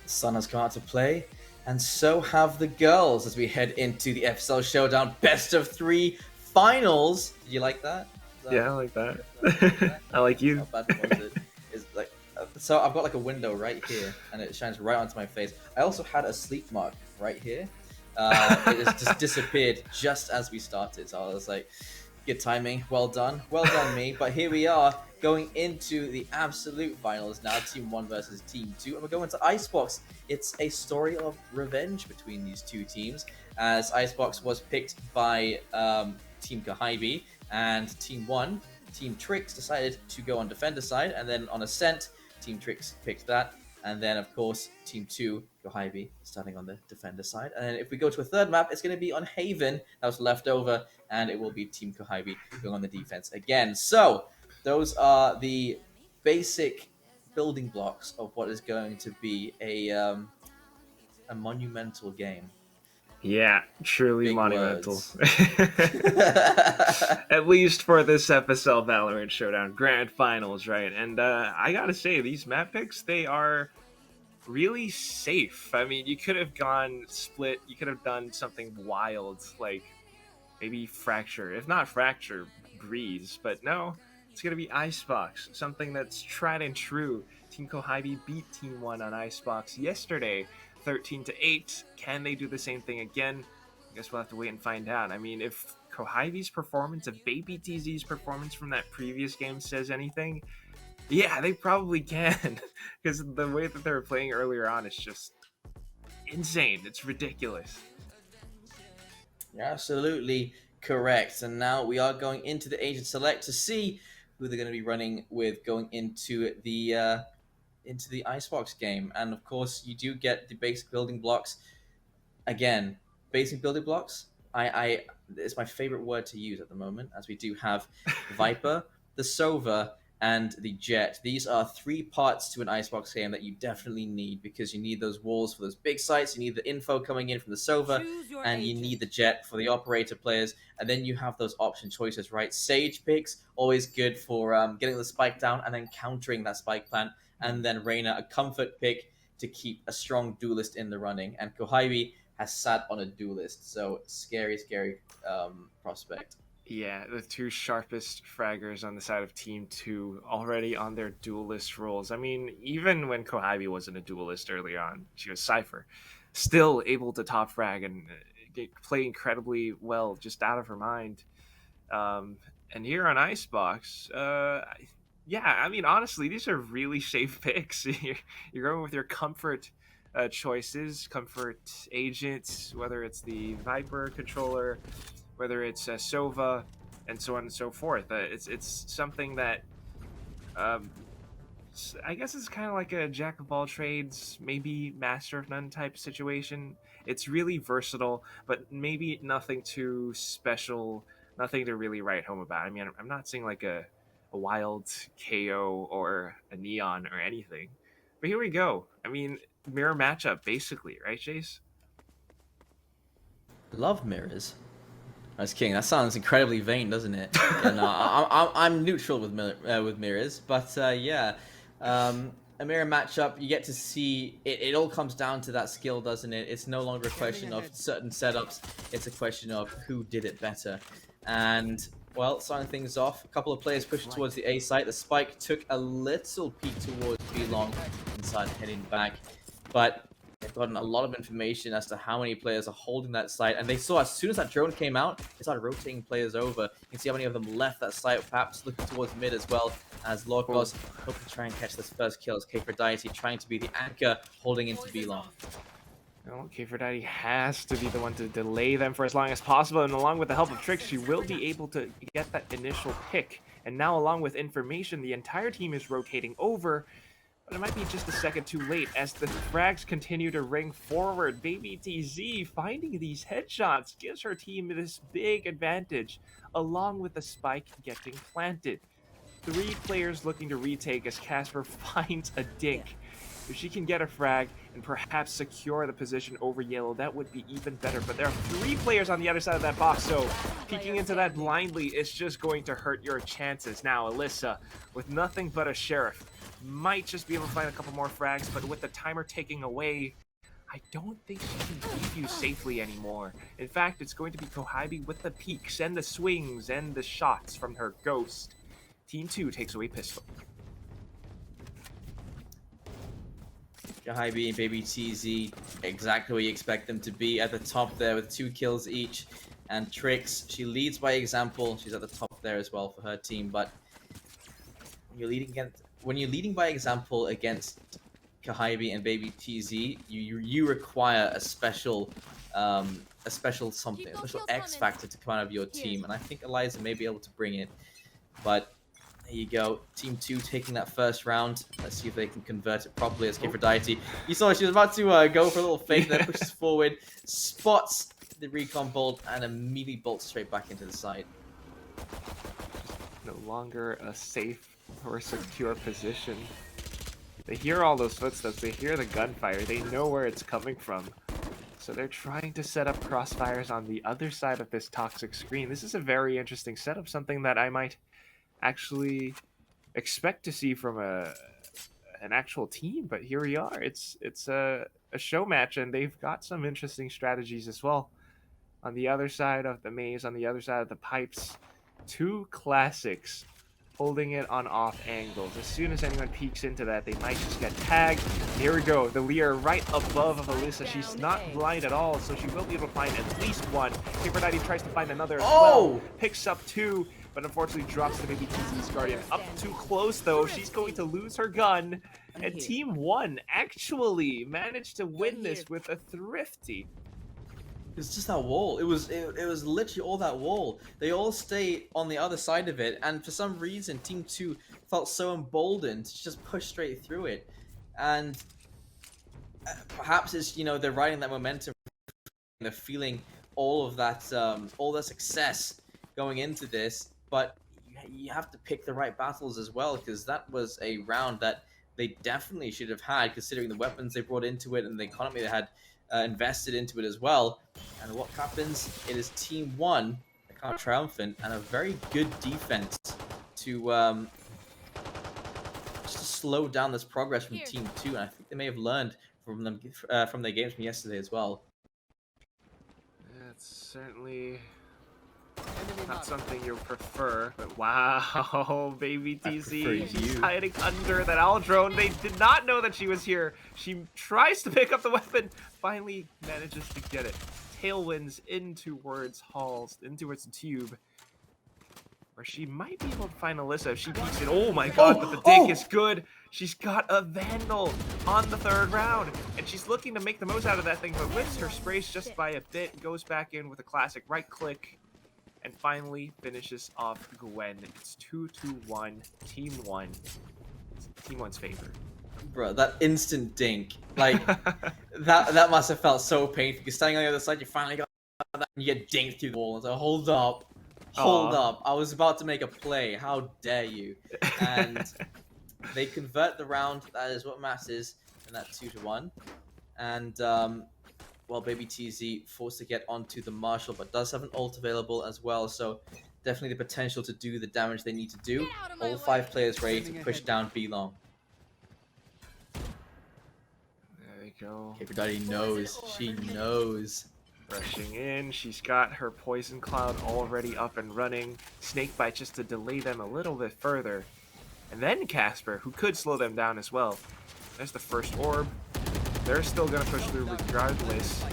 The sun has come out to play, and so have the girls as we head into the FSL Showdown Best of 3 finals. Did you like that? Yeah, I like that. That? I like you. How bad was it? Is like so I've got like a window right here, and it shines right onto my face. I also had a sleep mark right here. It has just disappeared just as we started. So I was like, good timing, well done, me. But here we are going into the absolute finals now, Team 1 versus Team 2, and we're going to Icebox. It's a story of revenge between these two teams, as Icebox was picked by Team Kahibi, and Team 1, Team Tricks, decided to go on Defender side, and then on Ascent, Team Tricks picked that. And then, of course, Team 2, Yohaibi, starting on the defender side. And then if we go to a third map, it's going to be on Haven. That was left over. And it will be Team Kohibi going on the defense again. So those are the basic building blocks of what is going to be a monumental game. Yeah, truly Big monumental. words. At least for this FSL Valorant Showdown Grand Finals, right? And I gotta say, these map picks, they are really safe. I mean, you could have gone split, you could have done something wild, like maybe Fracture. If not Fracture, Breeze. But no, it's gonna be Icebox, something that's tried and true. Team Kohibi beat Team 1 on Icebox yesterday, 13-8. Can they do the same thing again? I guess we'll have to wait and find out. I mean, if Kohibi's performance, if Baby TZ's performance from that previous game says anything, yeah, they probably can. Because the way that they were playing earlier on is just insane. It's ridiculous. You're absolutely correct. And now we are going into the Agent Select to see who they're going to be running with going into the Icebox game. And of course, you do get the basic building blocks. Again, basic building blocks. I it's my favorite word to use at the moment, as we do have the Viper, the Sova, and the Jet. These are 3 parts to an Icebox game that you definitely need, because you need those walls for those big sites, you need the info coming in from the Sova, and you need the Jet for the operator players, and then you have those option choices, right? Sage picks, always good for getting the spike down and then countering that spike plant, and then Reyna, a comfort pick to keep a strong duelist in the running, and Kohibi has sat on a duelist, so scary prospect. Yeah, the 2 sharpest fraggers on the side of Team 2 already on their duelist roles. I mean, even when Kohibi wasn't a duelist early on, she was Cypher, still able to top frag and play incredibly well, just out of her mind. And here on Icebox, yeah, I mean, honestly, these are really safe picks. You're going with your comfort choices, comfort agents, whether it's the Viper controller, whether it's Sova, and so on and so forth. It's something that I guess it's kind of like a jack of all trades, maybe master of none type situation. It's really versatile, but maybe nothing too special, nothing to really write home about. I mean, I'm not seeing like a wild KO or a Neon or anything. But here we go. I mean, mirror matchup, basically, right, Chase? Love mirrors. I was kidding. That sounds incredibly vain, doesn't it? Yeah, no, I'm neutral with mirrors, but yeah, a mirror matchup. You get to see it. It all comes down to that skill, doesn't it? It's no longer a question of certain setups. It's a question of who did it better. And well, starting things off, a couple of players pushed towards the A site. The spike took a little peek towards B long inside, heading back, but they've gotten a lot of information as to how many players are holding that site, and they saw as soon as that drone came out, they started rotating players over. You can see how many of them left that site, perhaps looking towards mid as well, as Lorcos hoping to try and catch this first kill, as Kfredite trying to be the anchor, holding into B-long. Well, Kfredite has to be the one to delay them for as long as possible, and along with the help of Tricks, she will be able to get that initial pick. And now, along with information, the entire team is rotating over, but it might be just a second too late as the frags continue to ring forward. Baby TZ finding these headshots gives her team this big advantage, along with the spike getting planted. 3 players looking to retake as Casper finds a dink. If she can get a frag and perhaps secure the position over yellow, that would be even better. But there are 3 players on the other side of that box, so peeking into that blindly is just going to hurt your chances. Now, Alyssa, with nothing but a Sheriff, might just be able to find a couple more frags, but with the timer taking away, I don't think she can defuse safely anymore. In fact, it's going to be Kohibi with the peeks and the swings and the shots from her Ghost. Team 2 takes away pistol. Kohibi and Baby TZ, exactly where you expect them to be, at the top there with 2 kills each. And Trix, she leads by example. She's at the top there as well for her team. But when you're leading by example against Kohibi and Baby TZ, you require a special something, a special X factor to come out of your team. And I think Eliza may be able to bring it. But there you go, Team 2 taking that first round. Let's see if they can convert it properly as Kfradite. You saw she was about to go for a little fake, then pushes forward, spots the recon bolt, and immediately bolts straight back into the side. No longer a safe or secure position. They hear all those footsteps, they hear the gunfire, they know where it's coming from. So they're trying to set up crossfires on the other side of this toxic screen. This is a very interesting setup, something that I might actually expect to see from an actual team, but here we are. It's a show match, and they've got some interesting strategies as well. On the other side of the maze, on the other side of the pipes, 2 classics holding it on off angles. As soon as anyone peeks into that, they might just get tagged. Here we go, the Lear right above of Alyssa. She's not blind at all, so she will be able to find at least one. Kfradite tries to find another as well. Picks up 2, but unfortunately drops the Baby TZ's Guardian. Up too close though, she's going to lose her gun. And Team 1 actually managed to win this with a thrifty. It's just that wall. It was literally all that wall. They all stay on the other side of it, and for some reason, Team 2 felt so emboldened to just push straight through it. And perhaps it's, you know, they're riding that momentum, they're feeling all of that, all the success going into this. But you have to pick the right battles as well, because that was a round that they definitely should have had, considering the weapons they brought into it and the economy they had invested into it as well. And what happens? It is Team 1 that come out triumphant, and a very good defense to just to slow down this progress from Team 2. And I think they may have learned from them from their games from yesterday as well. That's certainly not something you'll prefer, but wow, Baby TZ, she's hiding under that owl drone. They did not know that she was here. She tries to pick up the weapon, finally manages to get it. Tailwinds in towards halls, in towards the tube, where she might be able to find Alyssa if she peeks in. Oh my god, but the dig is good. She's got a Vandal on the 3rd round, and she's looking to make the most out of that thing, but whiffs her sprays just by a bit, goes back in with a classic right click, and finally finishes off Gwen. It's 2-1, Team 1. It's Team 1's favor. Bro, that instant dink, like that must have felt so painful. You're standing on the other side, you finally got that, and you get dinked through the wall. It's like, hold up, I was about to make a play. How dare you? And they convert the round. That is what matters in that 2-1. And well, Baby TZ forced to get onto the Marshall, but does have an ult available as well, so definitely the potential to do the damage they need to do. All 5 players ready to push down B long. There we go. Kfradite knows. She knows. Rushing in, she's got her Poison Cloud already up and running. Snakebite just to delay them a little bit further. And then Casper, who could slow them down as well. There's the first orb. They're still going to push through regardless.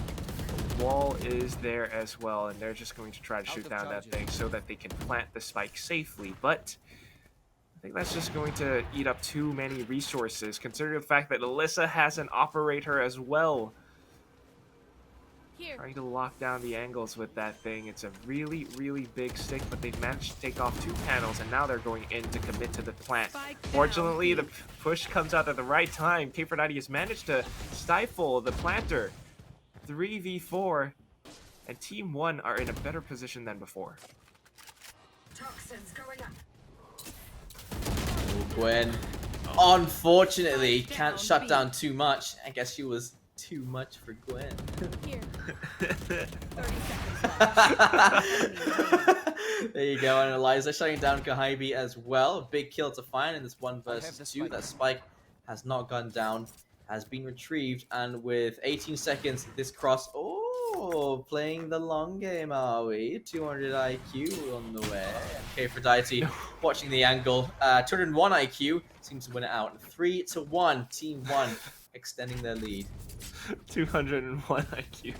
The wall is there as well, and they're just going to try to shoot down that thing so that they can plant the spike safely. But I think that's just going to eat up too many resources, considering the fact that Alyssa has an operator as well. Trying to lock down the angles with that thing. It's a really, really big stick, but they've managed to take off 2 panels, and now they're going in to commit to the plant. Fortunately, the push comes out at the right time. Kfradite has managed to stifle the planter. 3v4, and Team 1 are in a better position than before. Toxins going up. Gwen, unfortunately, can't shut down too much. I guess she was Too much for Gwen. Here. 30 seconds left. There you go, and Eliza shutting down Kahaibi as well. Big kill to find in this 1 versus 2. That spike has not gone down, has been retrieved, and with 18 seconds, this cross. Oh, playing the long game, are we? 200 IQ on the way. Okay, Aphrodite watching the angle. 201 IQ seems to win it out. 3-1, Team 1 extending their lead. 201 IQ.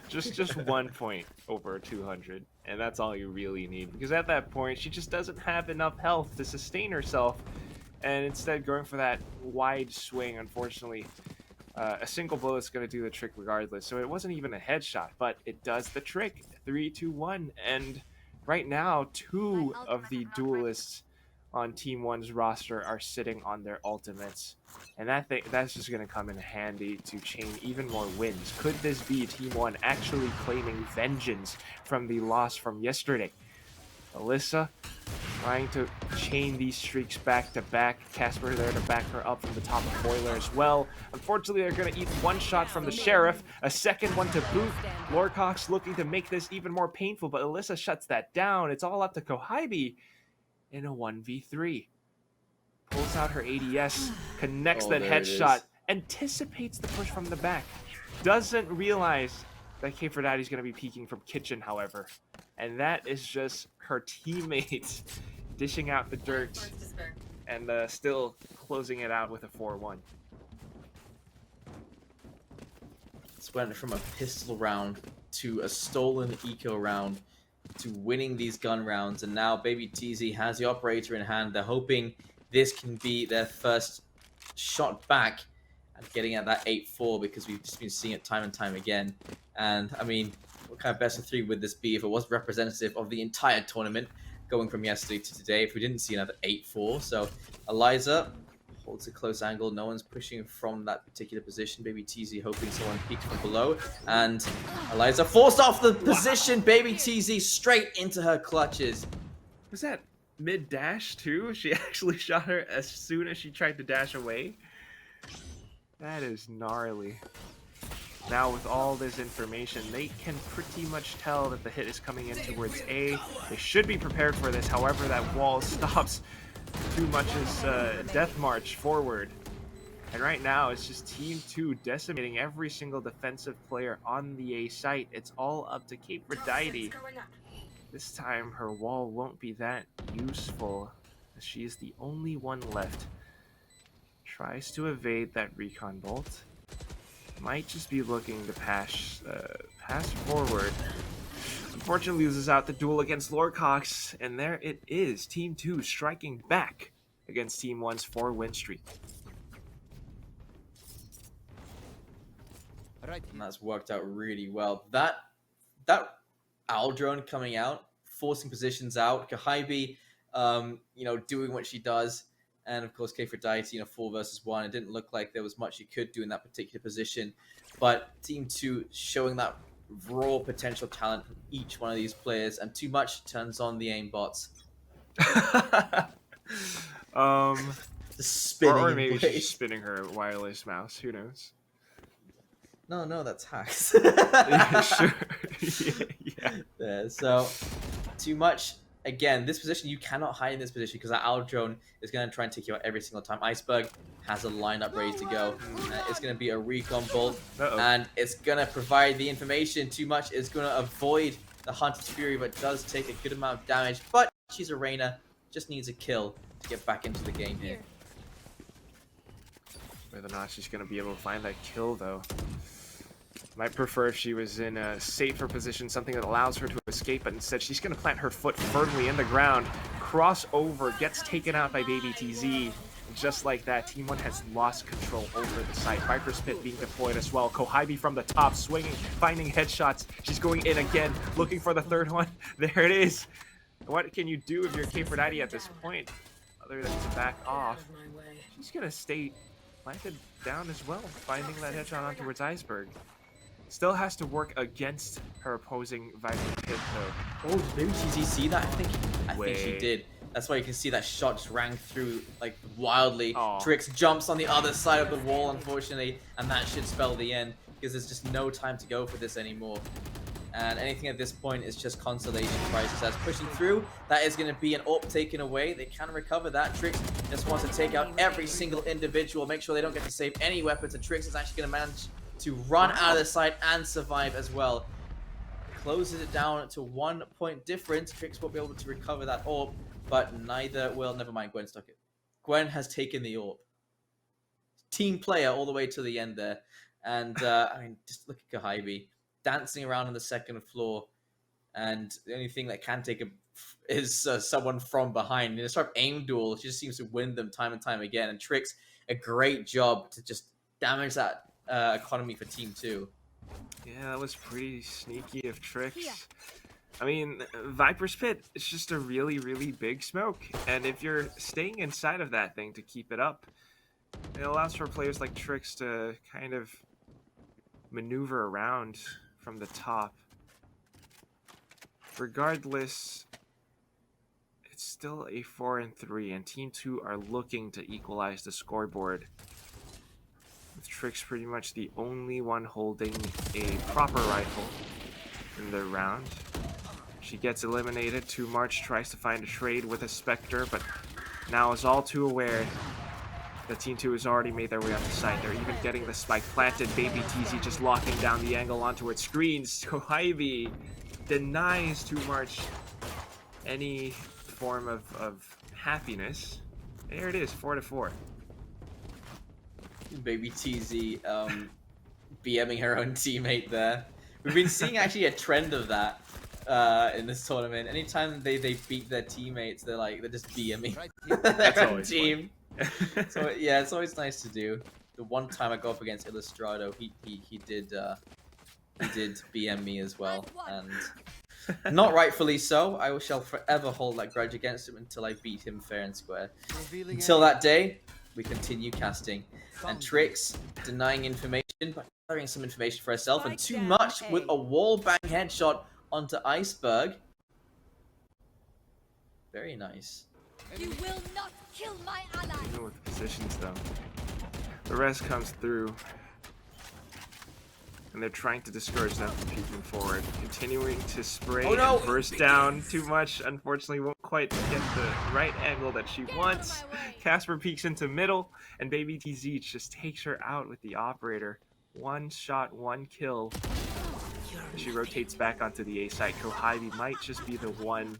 Just 1 point over 200, and that's all you really need, because at that point she just doesn't have enough health to sustain herself, and instead going for that wide swing, unfortunately a single bullet is going to do the trick regardless. So it wasn't even a headshot, but it does the trick. 3-2-1, and right now 2 of the duelists on Team 1's roster are sitting on their ultimates, and that's just going to come in handy to chain even more wins. Could this be Team 1 actually claiming vengeance from the loss from yesterday? Alyssa trying to chain these streaks back to back. Casper there to back her up from the top of Boiler as well. Unfortunately, they're going to eat 1 shot from the Sheriff, a second one to boot. Lorecox looking to make this even more painful, but Alyssa shuts that down. It's all up to Kohaibi in a 1v3. Pulls out her ADS, connects that headshot, anticipates the push from the back. Doesn't realize that K4Daddy's going to be peeking from kitchen, however. And that is just her teammates dishing out the dirt and still closing it out with a 4-1. This went from a pistol round to a stolen eco round to winning these gun rounds, and now Baby TZ has the operator in hand. They're hoping this can be their first shot back at getting at that 8-4, because we've just been seeing it time and time again. And I mean, what kind of best of 3 would this be if it was representative of the entire tournament, going from yesterday to today, if we didn't see another 8-4? So Eliza holds a close angle. No one's pushing from that particular position. Baby TZ hoping someone peeked from below, and Eliza forced off the position. Baby TZ straight into her clutches. Was that mid dash too? She actually shot her as soon as she tried to dash away. That is gnarly. Now with all this information, they can pretty much tell that the hit is coming in towards A. They should be prepared for this. However, that wall stops too much's death march forward. And right now, it's just Team 2 decimating every single defensive player on the A site. It's all up to K4Daddy. This time, her wall won't be that useful, as she is the only one left. Tries to evade that recon bolt. Might just be looking to pass forward. Unfortunately, loses out the duel against Lorecox, and there it is. Team 2 striking back against Team 1's 4-win streak. And that's worked out really well. That owl drone coming out, forcing positions out. Kahaibi, doing what she does. And of course, K4Daddy, 4 versus 1. It didn't look like there was much you could do in that particular position. But Team 2 showing that raw potential talent from each one of these players, and too much turns on the aim bots. Just spinning. Or maybe she's spinning her wireless mouse. Who knows? No, that's hacks. Yeah, sure. Yeah. So, too much. Again, this position, you cannot hide in this position, because that owl drone is going to try and take you out every single time. Iceberg has a lineup ready to go. It's going to be a recon bolt, and it's going to provide the information. Too much is going to avoid the Hunter's Fury, but does take a good amount of damage. But she's a Reyna, just needs a kill to get back into the game here. Whether or not she's going to be able to find that kill, though. Might prefer if she was in a safer position, something that allows her to escape, but instead she's going to plant her foot firmly in the ground. Crossover gets taken out by Baby TZ. Just like that, Team 1 has lost control over the site. Viper's Pit being deployed as well. Kohaibi from the top, swinging, finding headshots. She's going in again, looking for the third one. There it is. What can you do if you're K4Daddy at this point, other than to back off? She's going to stay planted down as well, finding that headshot on towards Iceberg. Still has to work against her opposing Viper Pit, though. Oh, did Baby TZ see that? I think she did. That's why you can see that shot just rang through like wildly. Aw. Trix jumps on the other side of the wall, unfortunately, and that should spell the end because there's just no time to go for this anymore. And anything at this point is just consolation prizes. As pushing through, that is going to be an AWP taken away. They can recover that. Trix just wants to take out every single individual, make sure they don't get to save any weapons, and Trix is actually going to manage to run out of the site and survive as well. Closes it down to 1 point difference. Trix won't be able to recover that AWP, but neither will. Never mind, Gwen stuck it. Gwen has taken the AWP. Team player all the way to the end there. And I mean, just look at Kahibi dancing around on the second floor, and the only thing that can take him is someone from behind. In a sort of aim duel, she just seems to win them time and time again. And Trix, a great job to just damage that economy for Team 2. Yeah, that was pretty sneaky of Trix. I mean, Viper's Pit is just a really, really big smoke, and if you're staying inside of that thing to keep it up, it allows for players like Trix to kind of maneuver around from the top. Regardless, it's still a 4-3, and Team 2 are looking to equalize the scoreboard, with Trix pretty much the only one holding a proper rifle in the round. She gets eliminated. 2 March tries to find a trade with a Spectre, but now is all too aware that Team 2 has already made their way up the site. They're even getting the spike planted. Baby TZ just locking down the angle onto its screens. Kohibi denies 2 March any form of happiness. There it is, 4-4. Baby TZ BMing her own teammate there. We've been seeing actually a trend of that in this tournament. Anytime they beat their teammates, they're just BMing their own team. So yeah, it's always nice to do. The one time I go up against Illustrado, he did BM me as well, and not rightfully so. I shall forever hold that grudge against him until I beat him fair and square. Until that day, we continue casting. And Trix denying information, but gathering some information for herself, and 2 Much with a wall bang headshot onto Iceberg. Very nice. You will not kill my ally. Even with the positions, though, the rest comes through, and they're trying to discourage them from peeking forward, continuing to spray and burst down. 2 Much, unfortunately, won't quite get the right angle that she wants. Casper peeks into middle, and Baby TZ just takes her out with the operator. 1 shot, 1 kill. She rotates back onto the A site. Kohibi might just be the one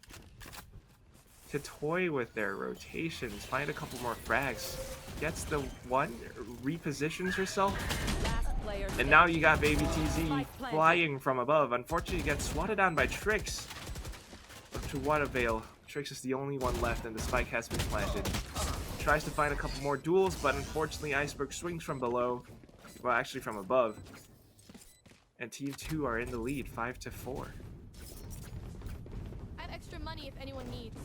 to toy with their rotations, find a couple more frags, gets the one, repositions herself, and now you got Baby TZ flying from above. Unfortunately, gets swatted down by Trix. But to what avail? Trix is the only one left, and the spike has been planted. Tries to find a couple more duels, but unfortunately, Iceberg swings from below, well, actually from above, and Team 2 are in the lead, 5-4. I have extra money if anyone needs.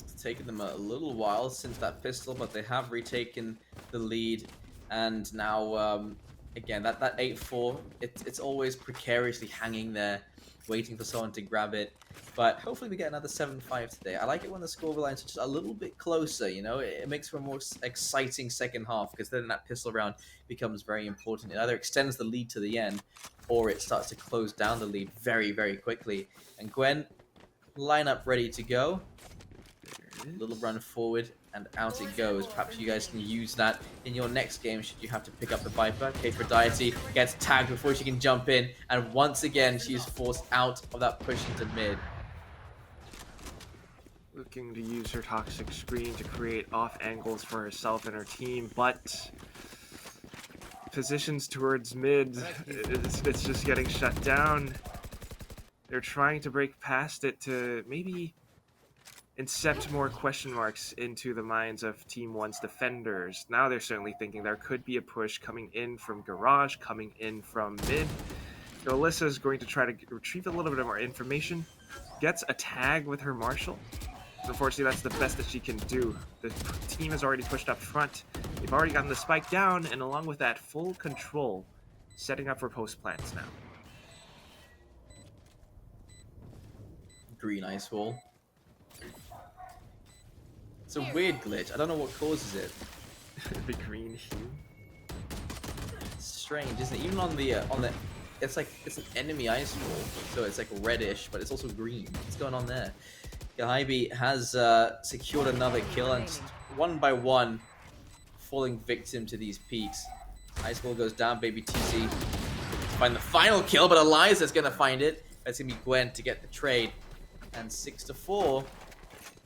It's taken them a little while since that pistol, but they have retaken the lead, and now again that 8-4, it's always precariously hanging there, waiting for someone to grab it. But hopefully we get another 7-5 today. I like it when the score lines are just a little bit closer, you know? It makes for a more exciting second half, because then that pistol round becomes very important. It either extends the lead to the end, or it starts to close down the lead very, very quickly. And Gwen, lineup ready to go. Little run forward, and out it goes. Perhaps you guys can use that in your next game should you have to pick up the Viper. Aphrodite gets tagged before she can jump in, and once again she is forced out of that push into mid. Looking to use her toxic screen to create off angles for herself and her team, but positions towards mid, it's just getting shut down. They're trying to break past it to maybe incept more question marks into the minds of Team 1's defenders. Now they're certainly thinking there could be a push coming in from Garage, coming in from mid. So Alyssa is going to try to retrieve a little bit more information. Gets a tag with her Marshall. Unfortunately, that's the best that she can do. The team has already pushed up front. They've already gotten the spike down, and along with that, full control, setting up for post plants now. Green ice wall. It's a weird glitch. I don't know what causes it. The green hue. It's strange, isn't it? Even on the it's like it's an enemy ice wall, so it's like reddish, but it's also green. What's going on there? Gahaibi has secured another kill, and one by one, falling victim to these peaks. Ice wall goes down. Baby TC find the final kill, but Eliza's gonna find it. That's gonna be Gwen to get the trade, and 6-4.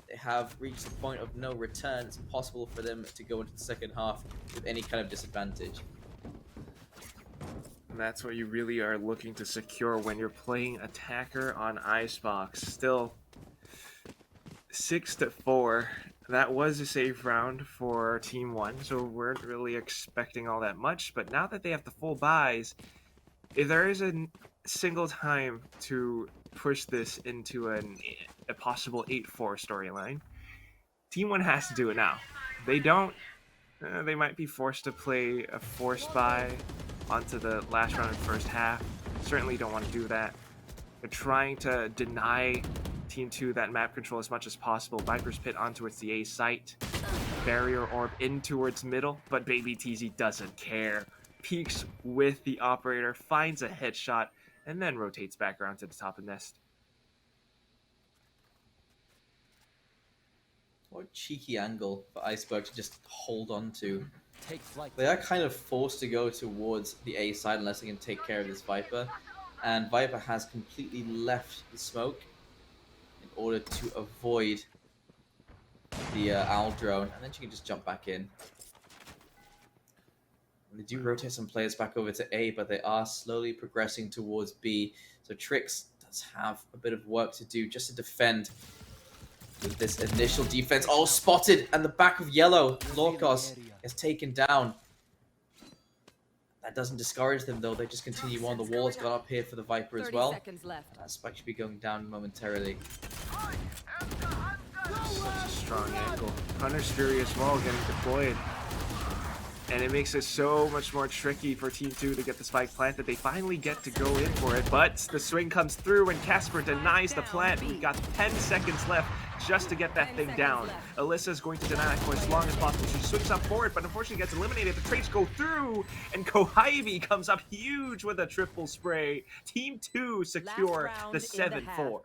They have reached the point of no return. It's impossible for them to go into the second half with any kind of disadvantage. And that's what you really are looking to secure when you're playing attacker on Icebox. Still 6-4. That was a safe round for Team 1, so we weren't really expecting all that much. But now that they have the full buys, if there is a single time to push this into a possible 8-4 storyline, Team 1 has to do it now. They don't, they might be forced to play a forced buy onto the last round of the first half. Certainly don't want to do that. They're trying to deny Team 2 that map control as much as possible. Viper's Pit on towards the A site. Barrier Orb in towards middle, but Baby TZ doesn't care. Peeks with the operator, finds a headshot, and then rotates back around to the top of nest. What a cheeky angle for Iceberg to just hold on to. Take flight. They are kind of forced to go towards the A side unless they can take care of this Viper. And Viper has completely left the smoke in order to avoid the Owl drone. And then she can just jump back in. And they do rotate some players back over to A, but they are slowly progressing towards B. So Trix does have a bit of work to do just to defend with this initial defense. Oh, spotted! And the back of yellow. Lorcos is taken down. That doesn't discourage them, though. They just continue on. The wall has gone up here for the Viper as well. Spike should be going down momentarily. Such a strong angle. Hunter's Fury as well getting deployed. And it makes it so much more tricky for Team 2 to get the spike planted. They finally get to go in for it, but the swing comes through and Casper denies the plant. We've got 10 seconds left just to get that thing down. Alyssa's going to deny that for as long as possible. She swings up forward, but unfortunately gets eliminated. The trades go through, and Kohibi comes up huge with a triple spray. Team 2 secure the 7-4.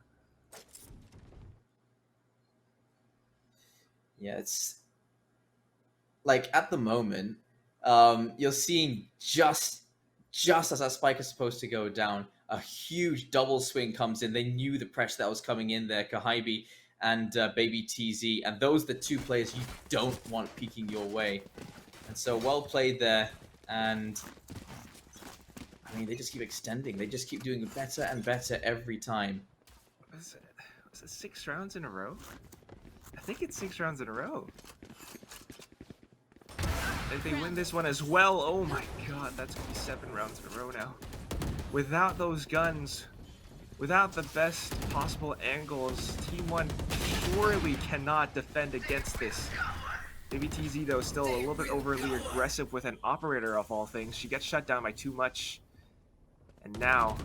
Yeah, it's like at the moment, you're seeing just as that spike is supposed to go down, a huge double swing comes in. They knew the pressure that was coming in there. Kohibi and Baby TZ, and those are the two players you don't want peeking your way. And so well played there, and I mean, they just keep extending. They just keep doing better and better every time. Was it 6 rounds in a row? I think it's 6 rounds in a row. If they win this one as well, oh my god, that's gonna be 7 rounds in a row now. Without those guns, without the best possible angles, Team 1 surely cannot defend against this. Maybe TZ, though, is still a little bit overly aggressive with an operator of all things. She gets shut down by too much. And now,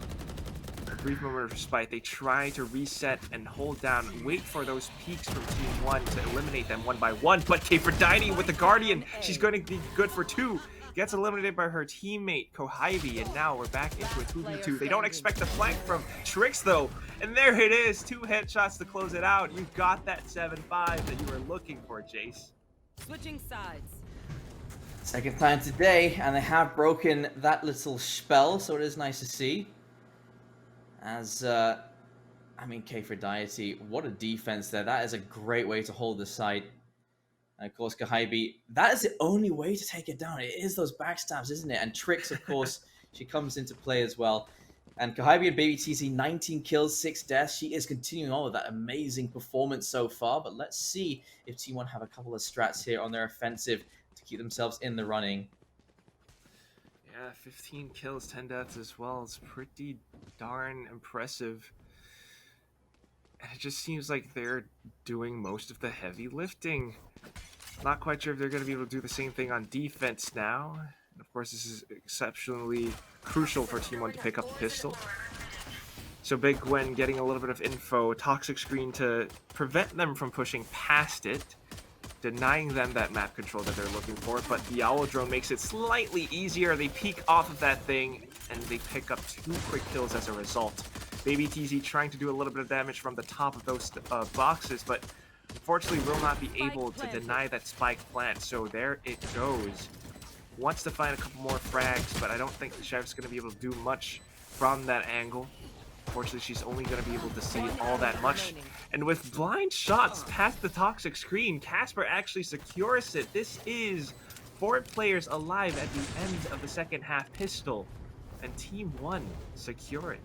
a brief moment of respite, they try to reset and hold down, wait for those peaks from Team 1 to eliminate them one by one. But Kfredini with the Guardian, she's going to be good for 2. Gets eliminated by her teammate, Kohibi, and now we're back into a 2v2. They don't expect the flank from Trix, though. And there it is, 2 headshots to close it out. You got that 7-5 that you were looking for, Jace. Switching sides. Second time today, and they have broken that little spell, so it is nice to see. As, I mean, Kfredini, what a defense there. That is a great way to hold the site. And of course, Kohibi, that is the only way to take it down. It is those backstabs, isn't it? And Trix, of course, she comes into play as well. And Kohibi and Baby TC, 19 kills, 6 deaths. She is continuing on with that amazing performance so far. But let's see if Team 1 have a couple of strats here on their offensive to keep themselves in the running. Yeah, 15 kills, 10 deaths as well. It's pretty darn impressive. And it just seems like they're doing most of the heavy lifting. Not quite sure if they're going to be able to do the same thing on defense now. And of course, this is exceptionally crucial for Team 1 to pick up the pistol. So Big Gwen getting a little bit of info. Toxic screen to prevent them from pushing past it. denying them that map control that they're looking for, but the Owl Drone makes it slightly easier. They peek off of that thing, and they pick up 2 quick kills as a result. Baby TZ trying to do a little bit of damage from the top of those boxes, but unfortunately will not be able to deny that spike plant, so there it goes. Wants to find a couple more frags, but I don't think the Chef's going to be able to do much from that angle. Unfortunately, she's only going to be able to see all that much. And with blind shots past the toxic screen, Casper actually secures it. This is 4 players alive at the end of the second half pistol, and Team 1 secure it.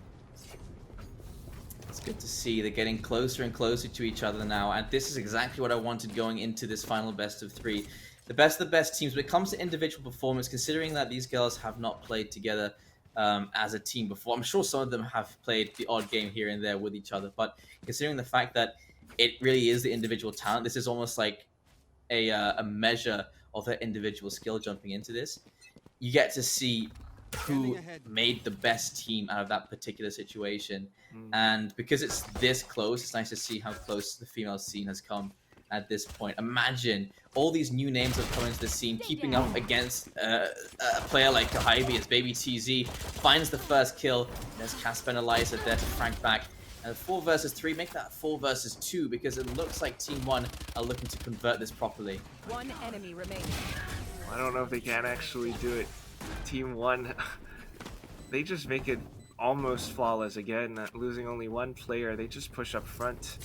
It's good to see they're getting closer and closer to each other now, and this is exactly what I wanted going into this final best of 3. The best of the best teams. When it comes to individual performance, considering that these girls have not played together as a team before, I'm sure some of them have played the odd game here and there with each other, but considering the fact that it really is the individual talent, this is almost like a measure of their individual skill jumping into this. You get to see who made the best team out of that particular situation. And because it's this close, it's nice to see how close the female scene has come at this point. Imagine all these new names have come into the scene, keeping up against a player like Kahibi as Baby TZ finds the first kill. There's Casper and Eliza there to frank back. And 4 versus 3, make that 4 versus 2, because it looks like Team 1 are looking to convert this properly. 1 enemy remaining. I don't know if they can actually do it. Team 1, they just make it almost flawless again, losing only 1 player. They just push up front.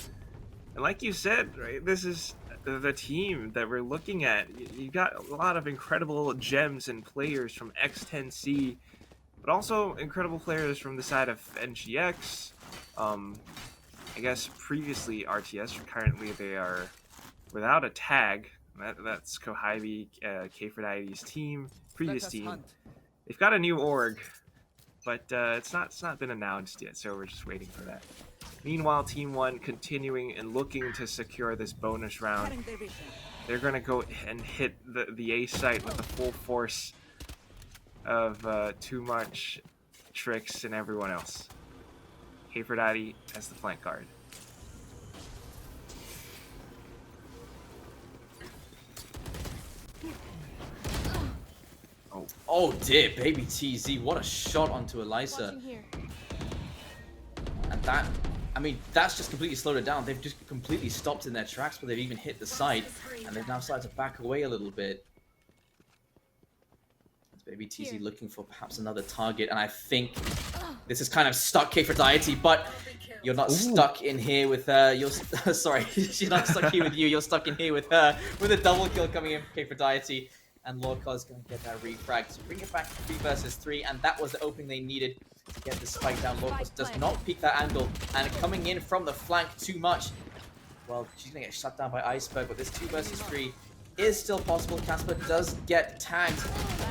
And like you said, right, this is the team that we're looking at. You got a lot of incredible gems and players from X10C, but also incredible players from the side of NGX. I guess previously RTS, currently they are without a tag. That's Kohibi, Kfredite's team, previous team. They've got a new org, but it's not been announced yet, so we're just waiting for that. Meanwhile, Team 1 continuing and looking to secure this bonus round. They're going to go and hit the A site with the full force of Too Much, Tricks, and everyone else. Kfredite as the flank guard. Oh dear, Baby TZ, what a shot onto Eliza. And that, I mean, that's just completely slowed it down. They've just completely stopped in their tracks, but they've even hit the site, and they've now started to back away a little bit. Baby TZ looking for perhaps another target, and I think this is kind of stuck Kfredite, but you're not stuck in here with her. You're sorry, she's not stuck here with you. You're stuck in here with her, with a double kill coming in for Kfredite, and Lorca is going to get that refrag. So bring it back to 3 versus 3, and that was the opening they needed to get the spike down. Lorca does not peek that angle, and coming in from the flank Too Much. Well, she's going to get shut down by Iceberg, but this 2 versus 3 is still possible. Casper does get tagged.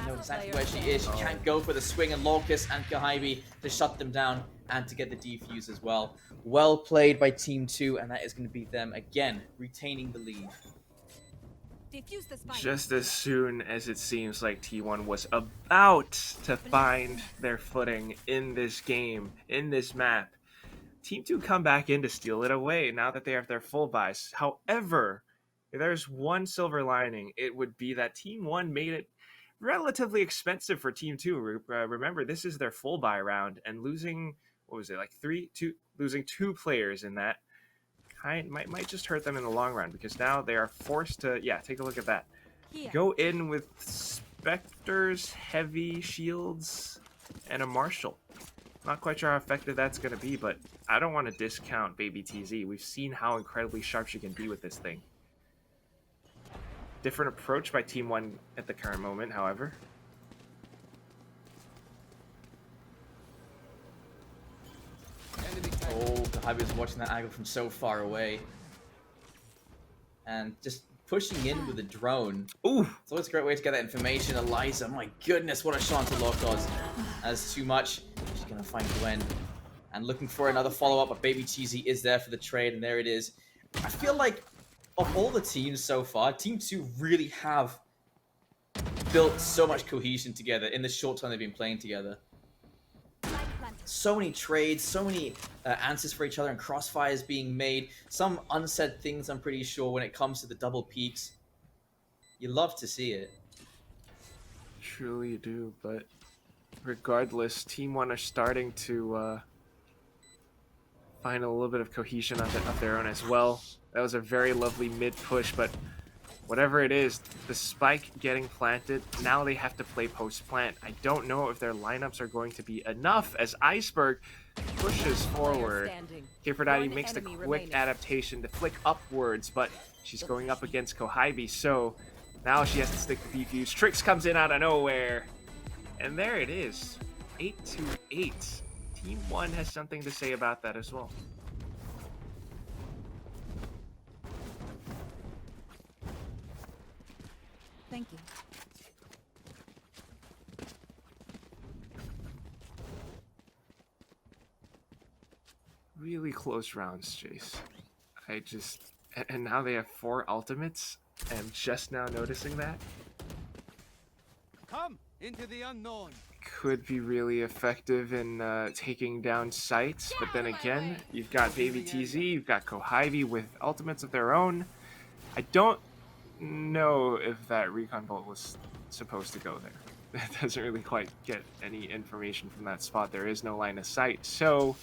I know exactly where she is. She can't go for the swing, and Lorcas and Kahibi to shut them down and to get the defuse as well. Well played by Team 2, and that is going to be them again retaining the lead. Just as soon as it seems like T1 was about to find their footing in this game, in this map, Team 2 come back in to steal it away now that they have their full buys. However, if there's one silver lining, it would be that Team 1 made it relatively expensive for Team 2. Remember, this is their full buy round, and losing, what was it, like losing 2 players in that might just hurt them in the long run, because now they are forced to, take a look at that. Go in with Spectres, Heavy, Shields, and a Marshal. Not quite sure how effective that's going to be, but I don't want to discount Baby TZ. We've seen how incredibly sharp she can be with this thing. Different approach by Team 1 at the current moment, however. Oh, Kahibi is watching that angle from so far away. And just pushing in with a drone. Ooh! It's always a great way to get that information. Eliza, my goodness, what a shot to Lorcas. That's Too Much. She's going to find Gwen. And looking for another follow-up, but Baby TZ is there for the trade, and there it is. I feel like of all the teams so far, Team 2 really have built so much cohesion together in the short time they've been playing together. So many trades, so many answers for each other, and crossfires being made. Some unsaid things, I'm pretty sure, when it comes to the double peaks. You love to see it. Truly do, but regardless, Team 1 are starting to find a little bit of cohesion of their own as well. That was a very lovely mid push, but whatever it is, the spike getting planted, now they have to play post-plant. I don't know if their lineups are going to be enough as Iceberg pushes forward. Aphrodite makes the quick adaptation to flick upwards, but she's going up against Kohibi, so now she has to stick to defuse. Trix comes in out of nowhere, and there it is. 8-8. Team 1 has something to say about that as well. Thank you. Really close rounds, Jace. And now they have 4 ultimates, and just now noticing that Come into the unknown. could be really effective in taking down sites. But then again, you've got Baby TZ, you've got Kohibi with ultimates of their own. I don't know if that recon bolt was supposed to go there. It doesn't really quite get any information from that spot. There is no line of sight, so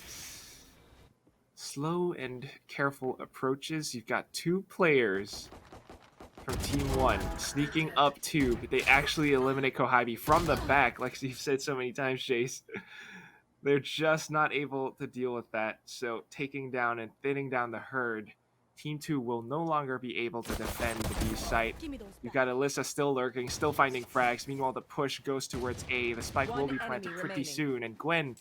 slow and careful approaches. You've got 2 players from Team 1 sneaking up 2, but they actually eliminate Kohibi from the back, like you've said so many times, Chase. They're just not able to deal with that, so taking down and thinning down the herd. Team 2 will no longer be able to defend the B site. You've got Alyssa still lurking, still finding frags. Meanwhile, the push goes towards A. The spike will be planted pretty soon, and Gwen,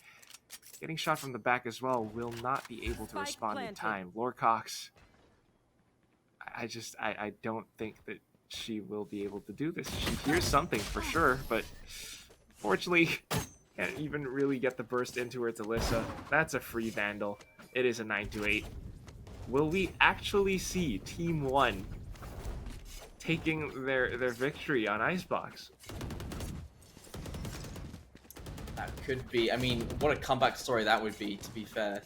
getting shot from the back as well, will not be able to respond in time. Lorecox, I don't think that she will be able to do this. She hears something for sure, but fortunately, can't even really get the burst into her. It's Alyssa. That's a free Vandal. It is a 9-8. Will we actually see Team 1 taking their victory on Icebox? That could be. I mean, what a comeback story that would be, to be fair.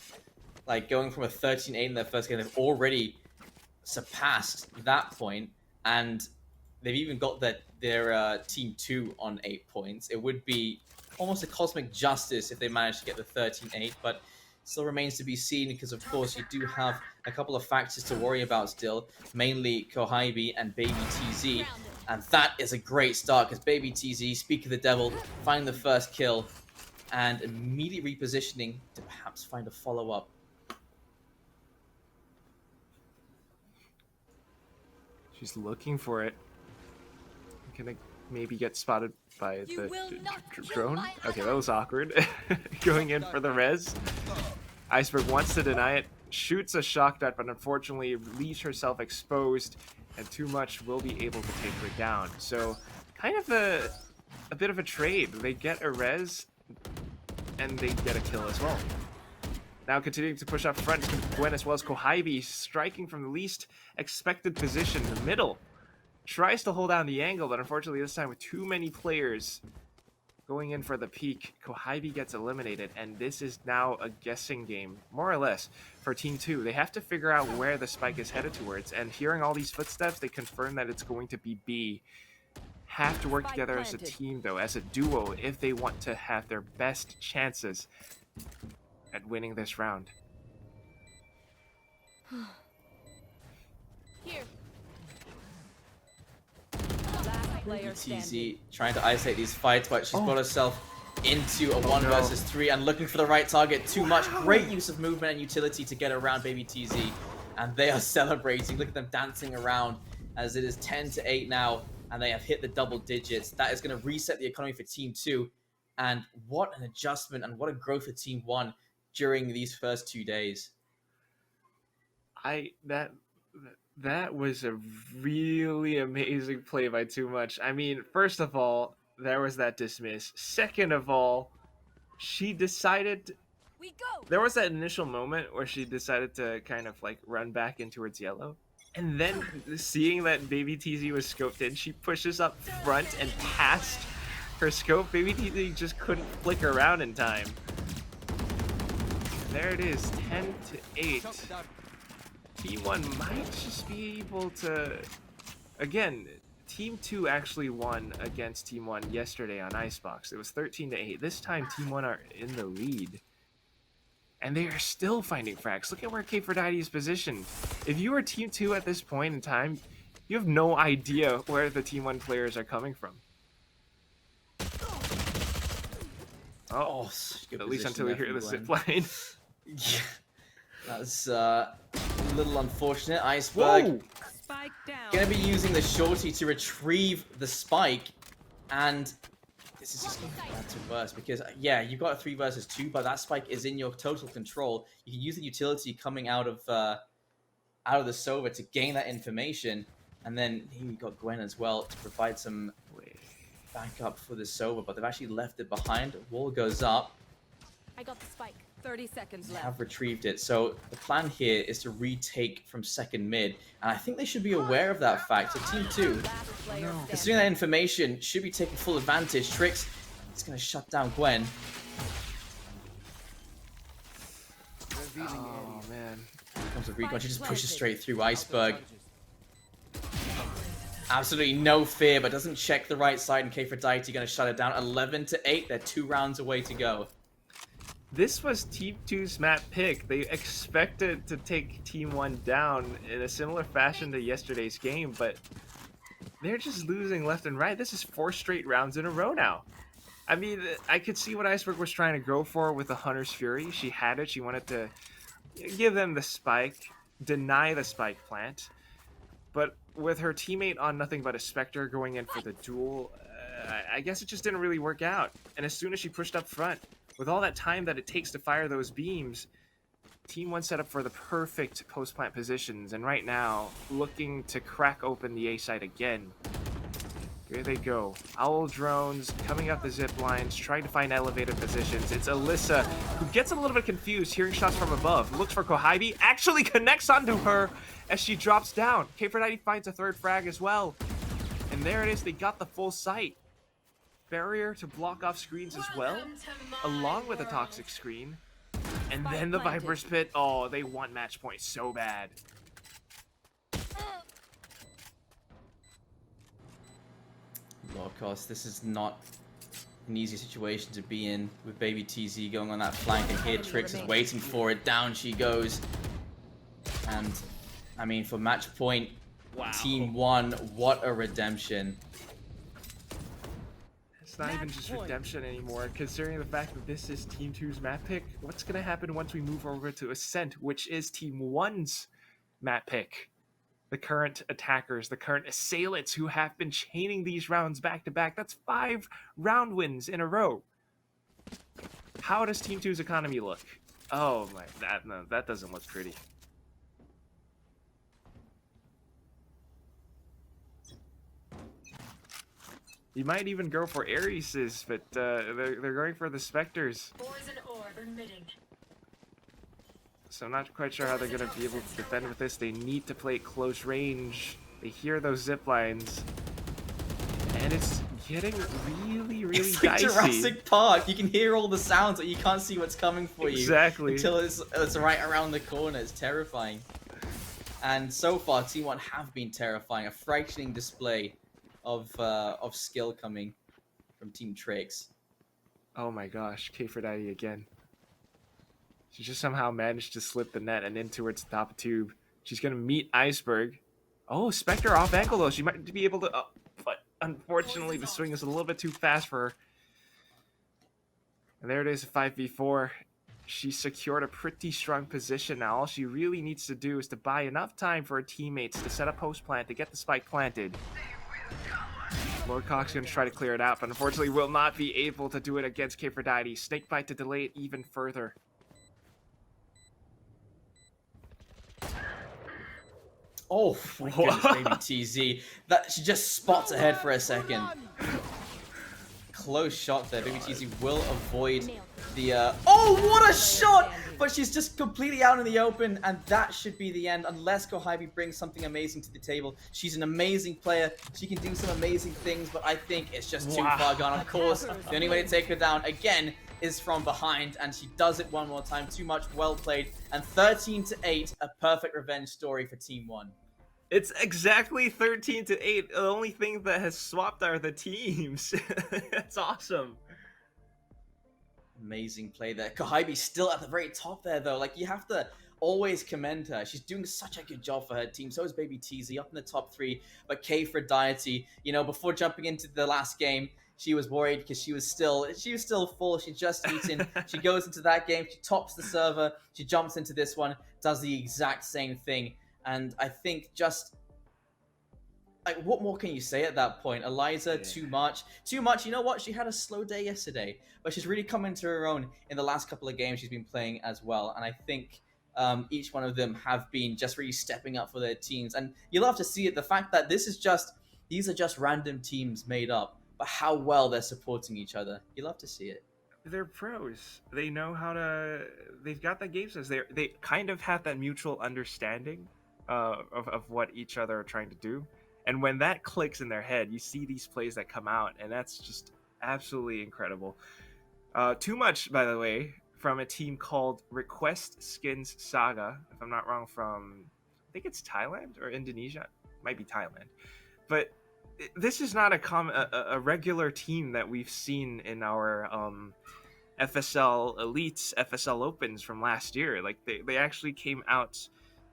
Like, going from a 13-8 in their first game, they've already surpassed that point, and they've even got their Team 2 on 8 points. It would be almost a cosmic justice if they managed to get the 13-8, but still remains to be seen because, of course, you do have a couple of factors to worry about still, mainly Kohibi and Baby TZ, and that is a great start because Baby TZ, speak of the devil, find the first kill and immediately repositioning to perhaps find a follow-up. She's looking for it. Gonna maybe get spotted by the drone. Okay, that was awkward. Going in for the res. Iceberg wants to deny it, shoots a shock dart, but unfortunately leaves herself exposed, and too much will be able to take her down. So, kind of a bit of a trade. They get a res, and they get a kill as well. Now continuing to push up front, Gwen as well as Kohibi, striking from the least expected position, the middle. Tries to hold down the angle, but unfortunately this time with too many players going in for the peak, Kohibi gets eliminated, and this is now a guessing game, more or less, for Team 2. They have to figure out where the spike is headed towards, and hearing all these footsteps, they confirm that it's going to be B. Have to work together as a team, though, as a duo, if they want to have their best chances at winning this round. Here. TZ trying to isolate these fights, but she's got herself into a 1 versus 3 and looking for the right target. Too much. Great use of movement and utility to get around Baby TZ, and they are celebrating. Look at them dancing around as it is 10-8 now, and they have hit the double digits. That is going to reset the economy for Team 2, and what an adjustment and what a growth for Team 1 during these first 2 days. That was a really amazing play by Too Much. I mean, first of all, there was that dismiss. Second of all, she decided... We go. There was that initial moment where she decided to kind of like run back in towards yellow. And then seeing that Baby TZ was scoped in, she pushes up front and past her scope. Baby TZ just couldn't flick around in time. There it is, 10-8. T1 might just be able to, again, Team 2 actually won against Team 1 yesterday on Icebox. It was 13-8. This time, Team 1 are in the lead. And they are still finding frags. Look at where K4Dity is positioned. If you are Team 2 at this point in time, you have no idea where the Team 1 players are coming from. Oh, at least until we hear the zip line. Yeah, that's a little unfortunate. Iceberg Whoa! Spike down. gonna be using the shorty to retrieve the spike, and this is just going bad to worse because yeah, you've got a 3 versus 2, but that spike is in your total control. You can use the utility coming out of the Sova to gain that information, and then here you got Gwen as well to provide some backup for the Sova, but they've actually left it behind. Wall goes up. I got the spike. 30 seconds They left. have retrieved it. So the plan here is to retake from second mid, and I think they should be aware of that fact. So Team 2, Last player standing. considering that information, should be taking full advantage. Trix is going to shut down Gwen. Oh, man. Here comes the recon. She just pushes straight through Iceberg. Absolutely no fear, but doesn't check the right side, and K4Dity going to shut it down. 11-8. They're 2 rounds away to go. This was Team 2's map pick. They expected to take Team 1 down in a similar fashion to yesterday's game, but they're just losing left and right. This is 4 straight rounds in a row now. I mean, I could see what Iceberg was trying to go for with the Hunter's Fury. She had it. She wanted to give them the spike, deny the spike plant. But with her teammate on nothing but a Spectre going in for the duel, I guess it just didn't really work out. And as soon as she pushed up front, with all that time that it takes to fire those beams, Team 1 set up for the perfect post-plant positions, and right now, looking to crack open the A site again. Here they go. Owl drones coming up the zip lines, trying to find elevated positions. It's Alyssa, who gets a little bit confused, hearing shots from above. Looks for Kohibi, actually connects onto her as she drops down. K4Dity finds a 3rd frag as well. And there it is, they got the full site. Barrier to block off screens as well, along with a toxic screen. And then the Viper's Pit. Oh, they want match point so bad. Lorcos, this is not an easy situation to be in with Baby TZ going on that flank, and here Trix is waiting for it. Down she goes. And, I mean, for match point, Wow. Team 1, what a redemption. It's not even just redemption anymore, considering the fact that this is Team 2's map pick. What's going to happen once we move over to Ascent, which is Team 1's map pick? The current attackers, the current assailants who have been chaining these rounds back to back. That's 5 round wins in a row. How does Team 2's economy look? Oh my, that doesn't look pretty. You might even go for Ares's, but they're going for the Spectres. Poison orb emitting. So I'm not quite sure how they're going to be able to defend with this. They need to play close range. They hear those zip lines. And it's getting really, really It's like dicey. Jurassic Park. You can hear all the sounds, but you can't see what's coming for you. Exactly. Until it's right around the corner. It's terrifying. And so far, Team 1 have been terrifying. A frightening display of skill coming from Team Trix. Oh my gosh, K4Dity again. She just somehow managed to slip the net and in towards the top of tube. She's going to meet Iceberg. Oh, Spectre off ankle though. She might be able to... but unfortunately, the swing is a little bit too fast for her. And there it is, 5v4. She secured a pretty strong position now. All she really needs to do is to buy enough time for her teammates to set up post plant to get the spike planted. Lord Cox's going to try to clear it out, but unfortunately will not be able to do it against K4Dity. Snakebite to delay it even further. Oh my goodness, Baby TZ. That she just spots ahead for a second. Close shot there. Baby TZ will avoid the oh, what a shot! But she's just completely out in the open, and that should be the end unless Kohibi brings something amazing to the table. She's an amazing player. She can do some amazing things, but I think it's just too far gone. Of course, the only way to take her down again is from behind, and she does it one more time. Too much, well played, and 13-8, a perfect revenge story for Team 1. It's exactly 13-8. The only thing that has swapped are the teams. That's awesome. Amazing play there. Kahibi's still at the very top there, though. Like, you have to always commend her. She's doing such a good job for her team. So is Baby TZ up in the top 3. But K4Diety, before jumping into the last game, she was worried because she was still full. She just eaten. She goes into that game. She tops the server. She jumps into this one, does the exact same thing. And I think just like, what more can you say at that point? Eliza, too much. You know what? She had a slow day yesterday, but she's really come into her own in the last couple of games she's been playing as well. And I think each one of them have been just really stepping up for their teams. And you love to see it. The fact that these are just random teams made up, but how well they're supporting each other. You love to see it. They're pros. They know how to. They've got that game sense. They kind of have that mutual understanding of what each other are trying to do. And when that clicks in their head, you see these plays that come out, and that's just absolutely incredible. Too much, by the way, from a team called Request Skins Saga, if I'm not wrong, from I think it's Thailand or Indonesia. Might be Thailand. But this is not a regular team that we've seen in our FSL Elites, FSL Opens from last year. Like they actually came out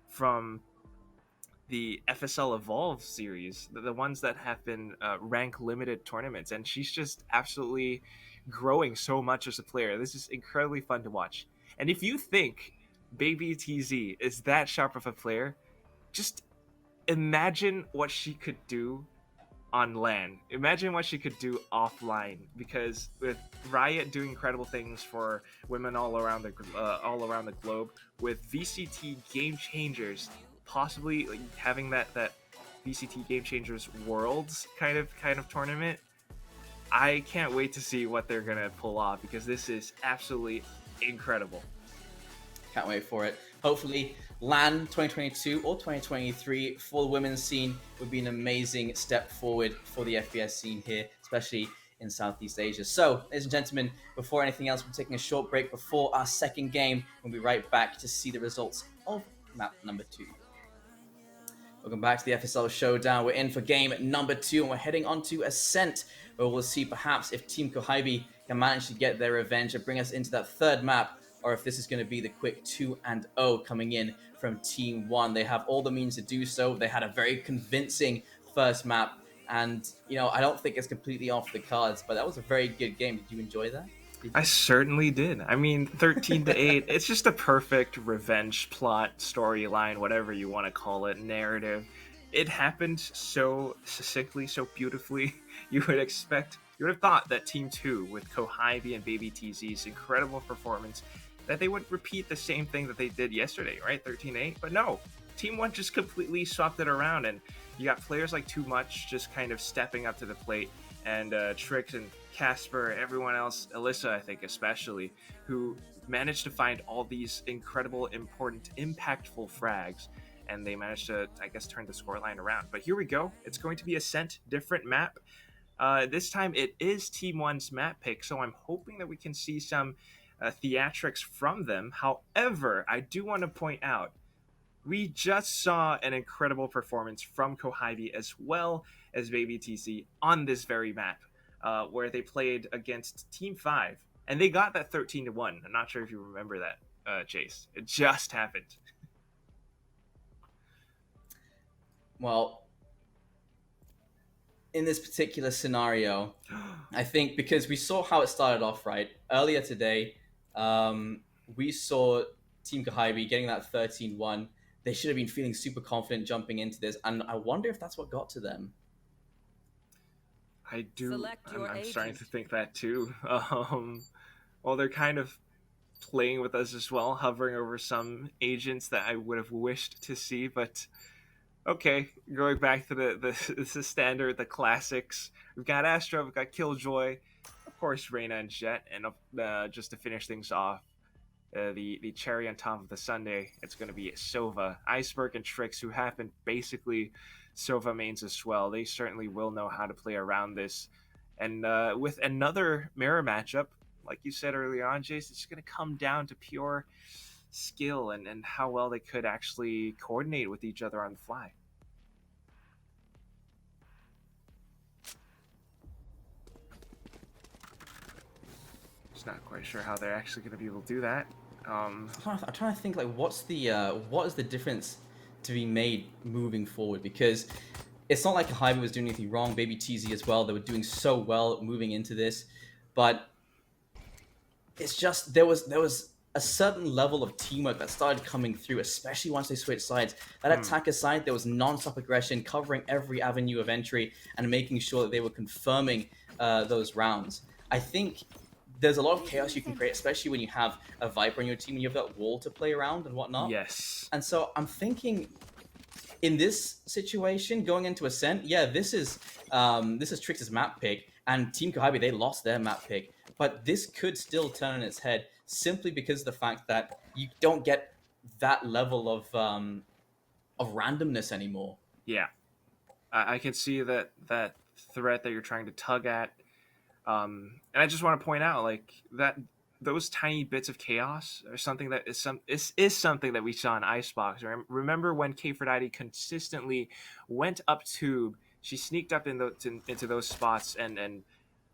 from the FSL Evolve series, the ones that have been rank limited tournaments, and she's just absolutely growing so much as a player. This is incredibly fun to watch. And if you think Baby TZ is that sharp of a player, just imagine what she could do on LAN. Imagine what she could do offline, because with Riot doing incredible things for women all around the globe, with VCT Game Changers possibly having that VCT Game Changers Worlds kind of tournament, I can't wait to see what they're gonna pull off, because this is absolutely incredible. Can't wait for it. Hopefully, LAN 2022 or 2023 for the women's scene would be an amazing step forward for the FPS scene here, especially in Southeast Asia. So, ladies and gentlemen, before anything else, we're taking a short break before our second game. We'll be right back to see the results of map number 2. Welcome back to the FSL Showdown. We're in for game number 2, and we're heading on to Ascent, where we'll see perhaps if Team Kohibi can manage to get their revenge and bring us into that third map, or if this is going to be the quick 2-0 coming in from Team 1. They have all the means to do so. They had a very convincing first map, and, I don't think it's completely off the cards, but that was a very good game. Did you enjoy that? I certainly did. I mean, 13-8, it's just a perfect revenge plot, storyline, whatever you want to call it, narrative. It happened so succinctly, so beautifully. You would have thought that Team 2, with Kohibi and Baby TZ's incredible performance, that they would repeat the same thing that they did yesterday, right? 13-8. But no, Team 1 just completely swapped it around, and you got players like Too Much just kind of stepping up to the plate, and Trix and Casper, everyone else, Alyssa, I think especially, who managed to find all these incredible, important, impactful frags, and they managed to, I guess, turn the scoreline around. But here we go. It's going to be Ascent, different map. This time it is Team 1's map pick, so I'm hoping that we can see some theatrics from them. However, I do want to point out, we just saw an incredible performance from Kohibi as well as Baby TZ on this very map, where they played against Team 5, and they got that 13-1. I'm not sure if you remember that, Chase. It just happened. Well, in this particular scenario, I think because we saw how it started off, right? Earlier today, we saw Team Kohibi getting that 13-1. They should have been feeling super confident jumping into this, and I wonder if that's what got to them. I do. I'm starting to think that too. Well, they're kind of playing with us as well, hovering over some agents that I would have wished to see, but okay, going back to the standard, the classics. We've got Astra, we've got Killjoy, of course, Reyna and Jet, and just to finish things off, the cherry on top of the sundae, it's going to be Sova, Iceberg, and Trix, who have been basically Sova mains as well. They certainly will know how to play around this. And with another mirror matchup, like you said earlier on, Jace, it's going to come down to pure skill and how well they could actually coordinate with each other on the fly. Just not quite sure how they're actually going to be able to do that. I'm trying to think like what is the difference to be made moving forward, because it's not like Hybe was doing anything wrong. Baby TZ as well. They were doing so well moving into this, but it's just there was a certain level of teamwork that started coming through, especially once they switched sides. That attacker side, there was non-stop aggression, covering every avenue of entry and making sure that they were confirming those rounds. I think there's a lot of chaos you can create, especially when you have a Viper on your team and you have that wall to play around and whatnot. Yes. And so I'm thinking, in this situation, going into Ascent, yeah, this is Trix's map pick, and Team Kohabi, they lost their map pick. But this could still turn on its head simply because of the fact that you don't get that level of randomness anymore. Yeah, I can see that threat that you're trying to tug at. And I just want to point out, like, that those tiny bits of chaos are something that is something that we saw in Icebox. Remember when Kfredite consistently went up tube, she sneaked up into those spots, and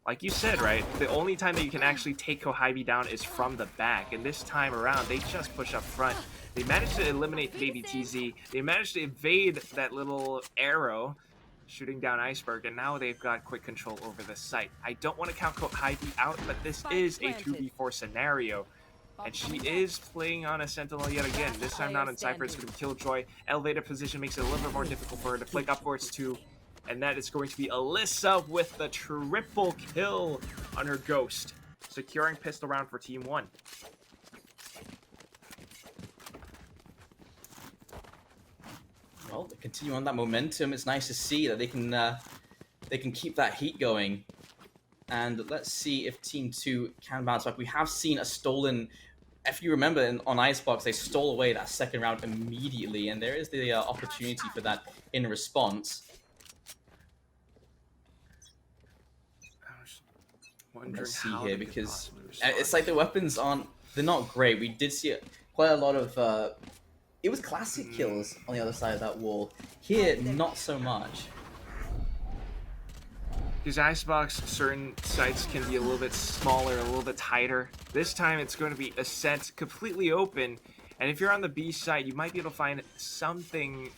like you said, right, the only time that you can actually take Kohabi down is from the back, and this time around they just push up front. They managed to eliminate Baby TZ. They managed to evade that little arrow shooting down Iceberg, and now they've got quick control over the site. I don't want to count Kohabi out, but this is a 2v4 scenario, and she is playing on a Sentinel yet again. This time not on Cypher, it's going to be Killjoy. Elevated position makes it a little bit more difficult for her to flick upwards too, and that is going to be Alyssa with the triple kill on her Ghost, securing pistol round for Team 1. Well, they continue on that momentum. It's nice to see that they can keep that heat going. And let's see if Team 2 can bounce back. We have seen a stolen... If you remember, on Icebox, they stole away that second round immediately, and there is the opportunity for that in response. Let's see here, because it's like the weapons aren't... They're not great. We did see quite a lot of... It was classic kills on the other side of that wall. Here, not so much. Because Icebox, certain sites can be a little bit smaller, a little bit tighter. This time it's going to be Ascent, completely open. And if you're on the B site, you might be able to find something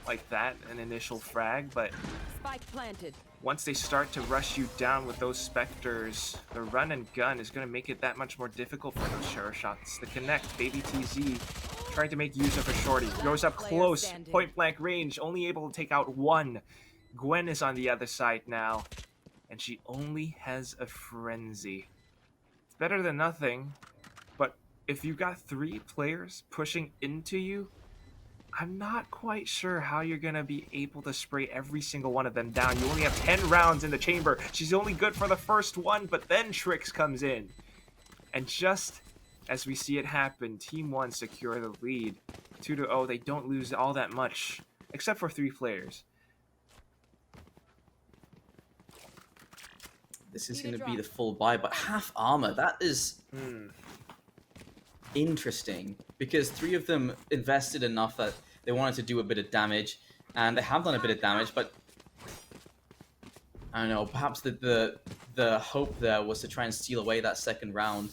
like that, an initial frag. But Spike planted. once they start to rush you down with those Spectres, the run and gun is going to make it that much more difficult for those sure shots. The connect, Baby TZ, trying to make use of a shorty. Goes up close, point blank range, only able to take out one. Gwen is on the other side now, and she only has a frenzy. It's better than nothing, but if you've got 3 players pushing into you, I'm not quite sure how you're going to be able to spray every single one of them down. You only have 10 rounds in the chamber. She's only good for the first one, but then Trix comes in. And just as we see it happen, Team 1 secure the lead. 2-0, they don't lose all that much, except for 3 players. This is going to be the full buy, but half armor, that is interesting, because 3 of them invested enough that they wanted to do a bit of damage, and they have done a bit of damage, but I don't know, perhaps the hope there was to try and steal away that second round.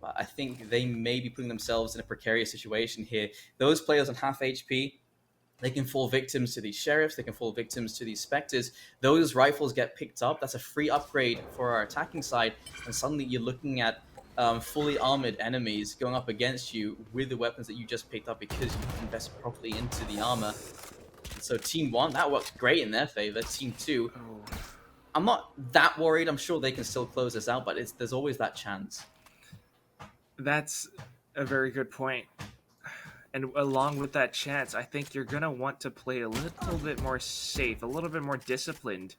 But I think they may be putting themselves in a precarious situation here. Those players on half HP, they can fall victims to these Sheriffs, they can fall victims to these Spectres. Those rifles get picked up, that's a free upgrade for our attacking side, and suddenly you're looking at fully armored enemies going up against you with the weapons that you just picked up because you invested properly into the armor. And so Team 1, that worked great in their favor. Team 2, I'm not that worried. I'm sure they can still close this out, but there's always that chance. That's a very good point. And along with that chance, I think you're going to want to play a little bit more safe, a little bit more disciplined,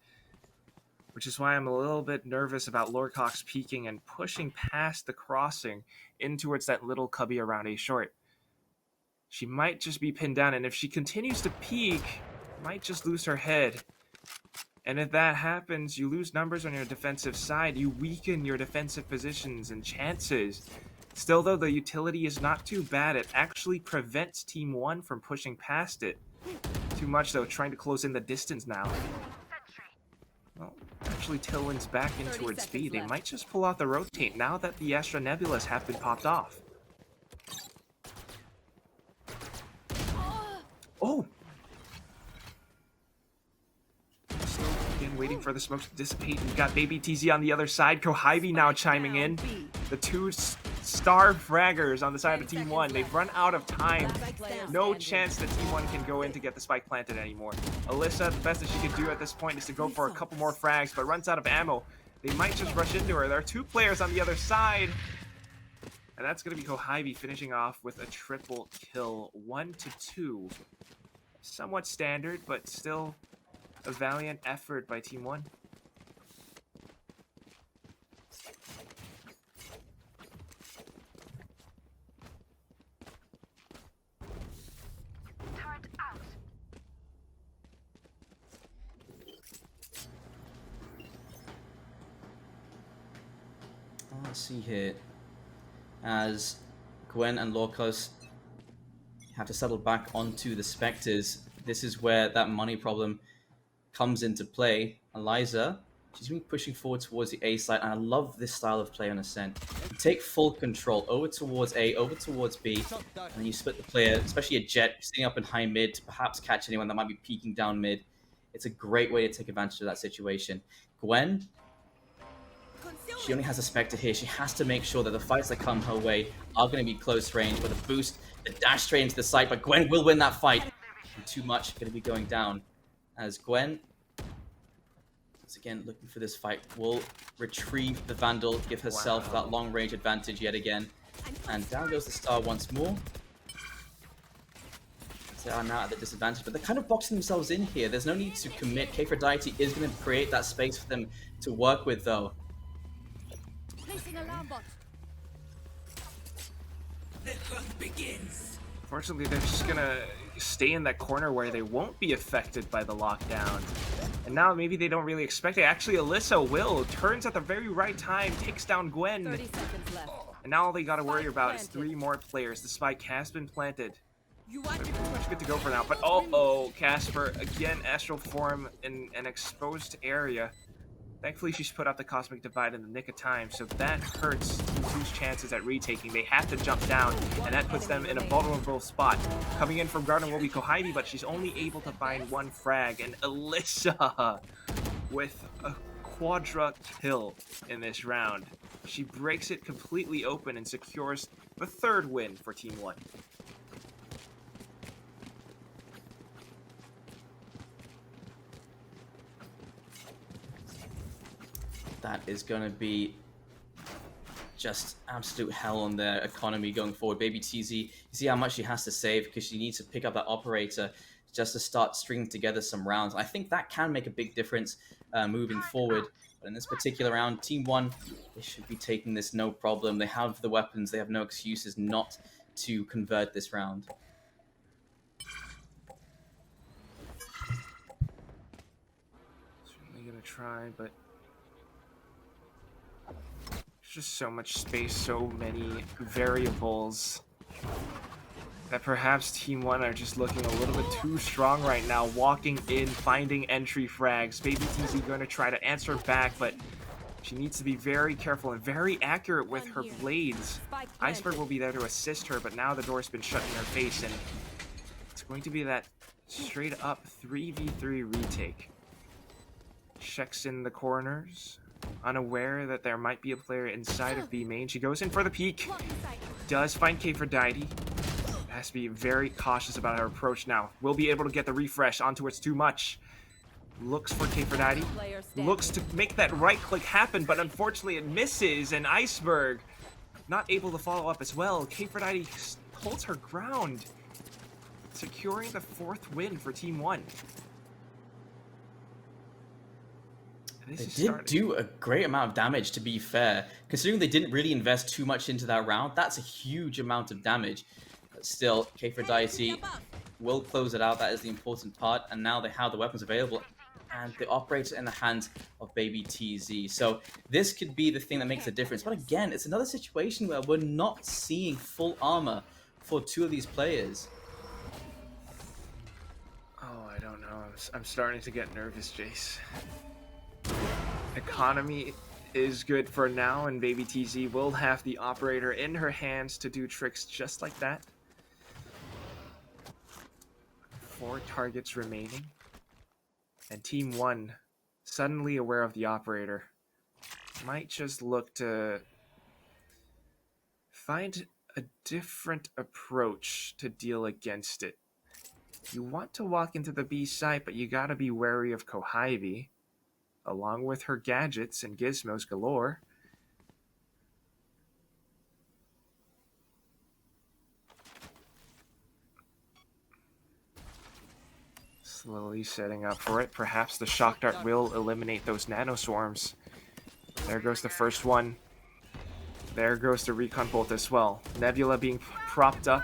which is why I'm a little bit nervous about Lorcox peeking and pushing past the crossing in towards that little cubby around A short. She might just be pinned down, and if she continues to peek, might just lose her head. And if that happens, you lose numbers on your defensive side, you weaken your defensive positions and chances. Still though, the utility is not too bad. It actually prevents Team 1 from pushing past it. Too much though, trying to close in the distance now. Well, Actually, Tailwind's back in 30 towards B. seconds They left. might just pull out the rotate now that the Astra Nebulas have been popped off. Oh! Still, again, waiting for the smokes to dissipate. We've got Baby TZ on the other side. Kohibi now chiming in. B. The two star fraggers on the side of Team 1. They've run out of time. Last player No standing. chance that Team 1 can go in to get the spike planted anymore. Alyssa, the best that she can do at this point is to go for a couple more frags, but runs out of ammo. They might just rush into her. There are two players on the other side. And that's going to be Kohibi finishing off with a triple kill. 1-2. Somewhat standard, but still a valiant effort by Team 1. Let's see here. As Gwen and Lorcos have to settle back onto the Spectres, this is where that money problem comes into play. Eliza, she's been pushing forward towards the A side, and I love this style of play on Ascent. You take full control over towards A, over towards B, and then you split the player, especially a Jet sitting up in high mid to perhaps catch anyone that might be peeking down mid. It's a great way to take advantage of that situation. Gwen, she only has a Spectre here. She has to make sure that the fights that come her way are going to be close range, with a boost, the dash straight into the site, but Gwen will win that fight. And too much going to be going down, as Gwen, once again, looking for this fight, will retrieve the Vandal, give herself that long range advantage yet again. And down goes the star once more. They are now at the disadvantage, but they're kind of boxing themselves in here. There's no need to commit. K4Deity is going to create that space for them to work with, though. Placing alarm bot. Unfortunately, they're just gonna stay in that corner where they won't be affected by the lockdown. And now maybe they don't really expect it. Actually, Alyssa will. Turns at the very right time, takes down Gwen. 30 seconds left. And now all they gotta worry about is 3 more players. The spike has been planted. You want They're pretty much good to go for now. But uh-oh, Casper, again, Astral Form in an exposed area. Thankfully, she's put out the Cosmic Divide in the nick of time, so that hurts Team 2's chances at retaking. They have to jump down, and that puts them in a vulnerable spot. Coming in from Garden will be Kohibi, but she's only able to find 1 frag, and Alyssa with a quadra kill in this round. She breaks it completely open and secures the 3rd win for Team 1. That is going to be just absolute hell on their economy going forward. Baby TZ, you see how much she has to save because she needs to pick up that operator just to start stringing together some rounds. I think that can make a big difference moving forward. But in this particular round, Team 1, they should be taking this no problem. They have the weapons. They have no excuses not to convert this round. Certainly going to try, but just so much space, so many variables, that perhaps Team 1 are just looking a little bit too strong right now, walking in, finding entry frags. Baby TZ going to try to answer back, but she needs to be very careful and very accurate with her blades. Iceberg will be there to assist her, but now the door's been shut in her face, and it's going to be that straight up 3v3 retake. Checks in the corners, unaware that there might be a player inside of B main. She goes in for the peek. Does find K4Deity. Has to be very cautious about her approach now. Will be able to get the refresh onto its too much. Looks for K4Deity. Looks to make that right click happen, but unfortunately it misses, and Iceberg not able to follow up as well. K4Deity holds her ground, securing the 4th win for Team 1. They did do a great amount of damage, to be fair. Considering they didn't really invest too much into that round, that's a huge amount of damage. But still, K4Deity will close it out. That is the important part. And now they have the weapons available and the operator in the hands of Baby TZ. So this could be the thing that makes a difference. But again, it's another situation where we're not seeing full armor for 2 of these players. Oh, I don't know. I'm starting to get nervous, Jace. Economy is good for now, and Baby TZ will have the operator in her hands to do tricks just like that. 4 targets remaining. And Team 1, suddenly aware of the operator, might just look to find a different approach to deal against it. You want to walk into the B site, but you gotta be wary of Kohibi, along with her gadgets and gizmos galore. Slowly setting up for it. Perhaps the shock dart will eliminate those nano swarms. There goes the first one. There goes the recon bolt as well. Nebula being propped up.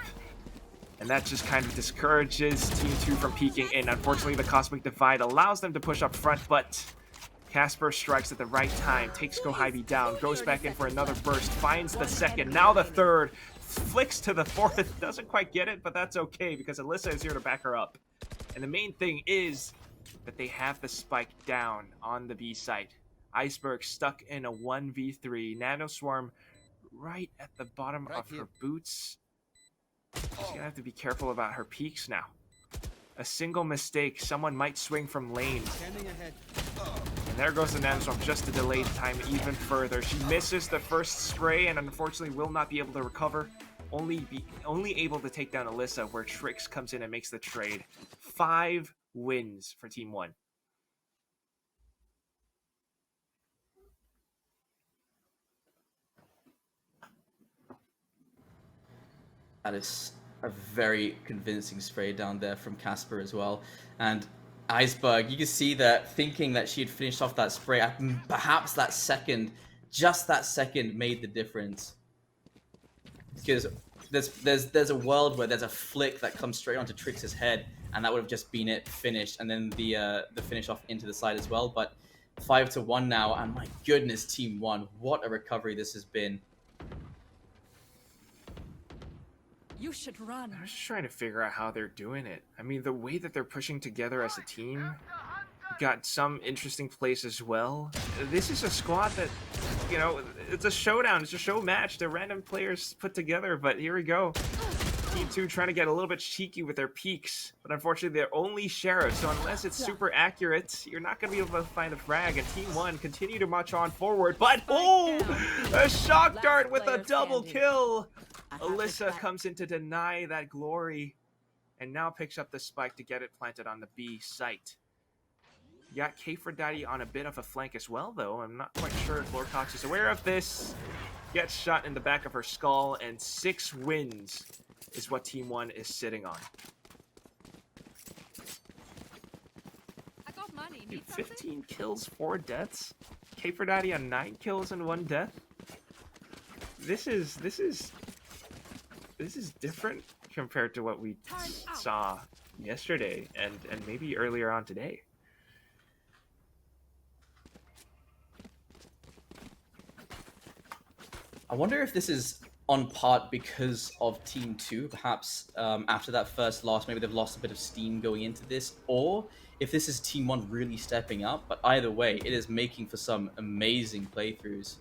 And that just kind of discourages Team 2 from peeking in. Unfortunately, the Cosmic Divide allows them to push up front, but Casper strikes at the right time, takes Kohibi down, goes back in for another burst, finds the second, now the third, flicks to the fourth, doesn't quite get it, but that's okay because Alyssa is here to back her up. And the main thing is that they have the spike down on the B site. Iceberg stuck in a 1v3, Nanoswarm right at the bottom of her boots. She's gonna have to be careful about her peaks now. A single mistake, someone might swing from lane. And there goes the Nanoswarm just to delay time even further. She misses the first spray and unfortunately will not be able to recover. Only able to take down Alyssa, where Trix comes in and makes the trade. 5 wins for Team 1. That is a very convincing spray down there from Casper as well. And Iceberg, you can see that thinking that she had finished off that spray, perhaps that second, just that second made the difference. Because there's a world where there's a flick that comes straight onto Trix's head, and that would have just been it finished, and then the finish off into the side as well. But 5-1 now, and my goodness, Team 1, what a recovery this has been. You should run. I was just trying to figure out how they're doing it. I mean, the way that they're pushing together as a team, got some interesting plays as well. This is a squad that, you know, it's a showdown. It's a show match. They're random players put together, but here we go. Team 2 trying to get a little bit cheeky with their peaks, but unfortunately they're only Sheriff, so unless it's super accurate, you're not going to be able to find a frag, and Team 1 continue to march on forward, but oh! A shock dart with a double kill! Alyssa comes in to deny that glory, and now picks up the spike to get it planted on the B site. You got K4Daddy on a bit of a flank as well, though. I'm not quite sure if Lordcox is aware of this. Gets shot in the back of her skull, and 6 wins is what Team 1 is sitting on. I got money. Dude, Need something? 15 kills, 4 deaths. K4Daddy on 9 kills and 1 death. This is different compared to what we saw yesterday and maybe earlier on today. I wonder if this is on part because of Team 2, perhaps after that first loss, maybe they've lost a bit of steam going into this, or if this is Team 1 really stepping up, but either way, it is making for some amazing playthroughs.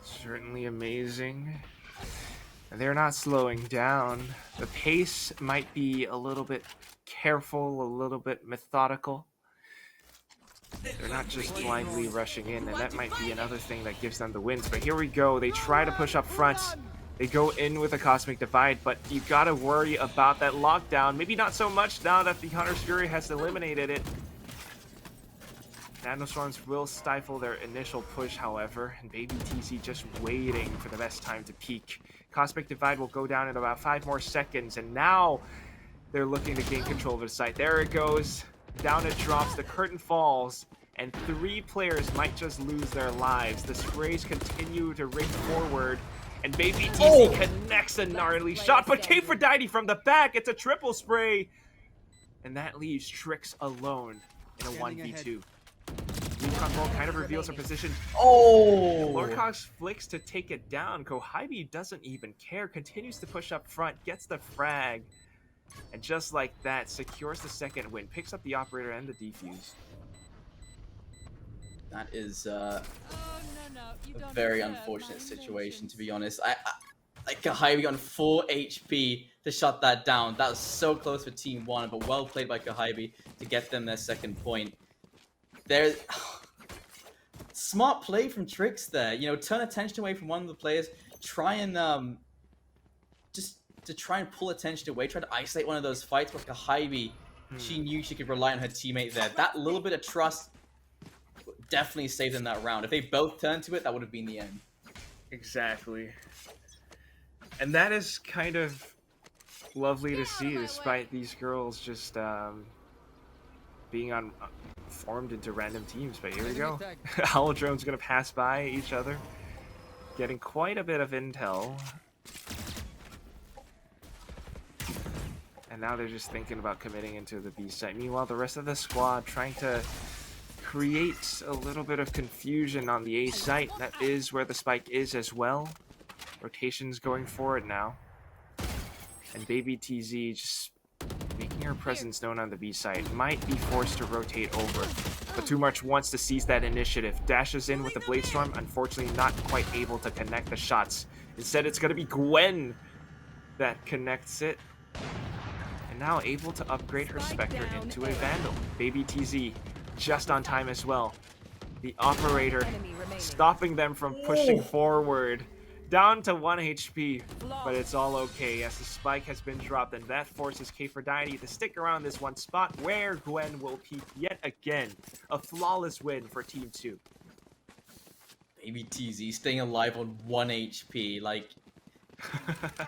Certainly amazing. They're not slowing down. The pace might be a little bit careful, a little bit methodical. They're not just blindly rushing in, and that might be another thing that gives them the wins. But here we go. They try to push up front. They go in with a Cosmic Divide, but you gotta worry about that lockdown. Maybe not so much now that the Hunter's Fury has eliminated it. Nanoswarms will stifle their initial push, however, and Baby TC just waiting for the best time to peak. Cosmic Divide will go down in about 5 more seconds, and now they're looking to gain control of the site. There it goes. Down it drops, the curtain falls, and 3 players might just lose their lives. The sprays continue to ring forward, and Baby TC connects a gnarly shot, but K4Daddy from the back, it's a triple spray! And that leaves Trix alone in a 1v2. Recon Bolt kind of reveals her position. Oh! Lordcox flicks to take it down. Kohibi doesn't even care, continues to push up front, gets the frag. And just like that, secures the second win, picks up the operator and the defuse. That is Oh, no, you a don't very deserve unfortunate my situation, to be emotions. honest. Like Kahabi on 4 HP to shut that down. That was so close for Team 1, but well played by Kahabi to get them their second point. There's smart play from Trix there. You know, turn attention away from one of the players. Try and just to try and pull attention away. Try to isolate one of those fights. But Kahabi, she knew she could rely on her teammate there. That little bit of trust definitely saved them that round. If they both turned to it, that would have been the end. Exactly. And that is kind of lovely to see, despite these girls just being formed into random teams. But here we go. Holodrone's gonna pass by each other, getting quite a bit of intel. And now they're just thinking about committing into the B site. Meanwhile, the rest of the squad trying to create a little bit of confusion on the A site. That is where the spike is as well. Rotation's going for it now. And Baby TZ just making her presence known on the B site. Might be forced to rotate over. But Too Much wants to seize that initiative. Dashes in with the Blade Storm. Unfortunately not quite able to connect the shots. Instead it's going to be Gwen that connects it. And now able to upgrade her Spectre into a Vandal. Baby TZ just on time as well. The operator stopping them from pushing forward. Down to 1 HP, but it's all okay as the spike has been dropped, and that forces K4Diety to stick around this one spot where Gwen will peak yet again. A flawless win for Team 2. Baby TZ staying alive on 1 HP, like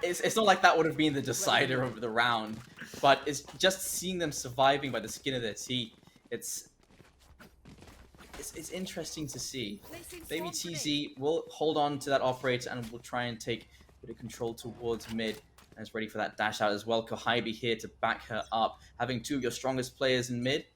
it's not like that would have been the decider of the round, but it's just seeing them surviving by the skin of their teeth. It's interesting to see. Baby TZ will hold on to that operator and will try and take a bit of control towards mid. And is ready for that dash out as well. Kahabi here to back her up. Having two of your strongest players in mid.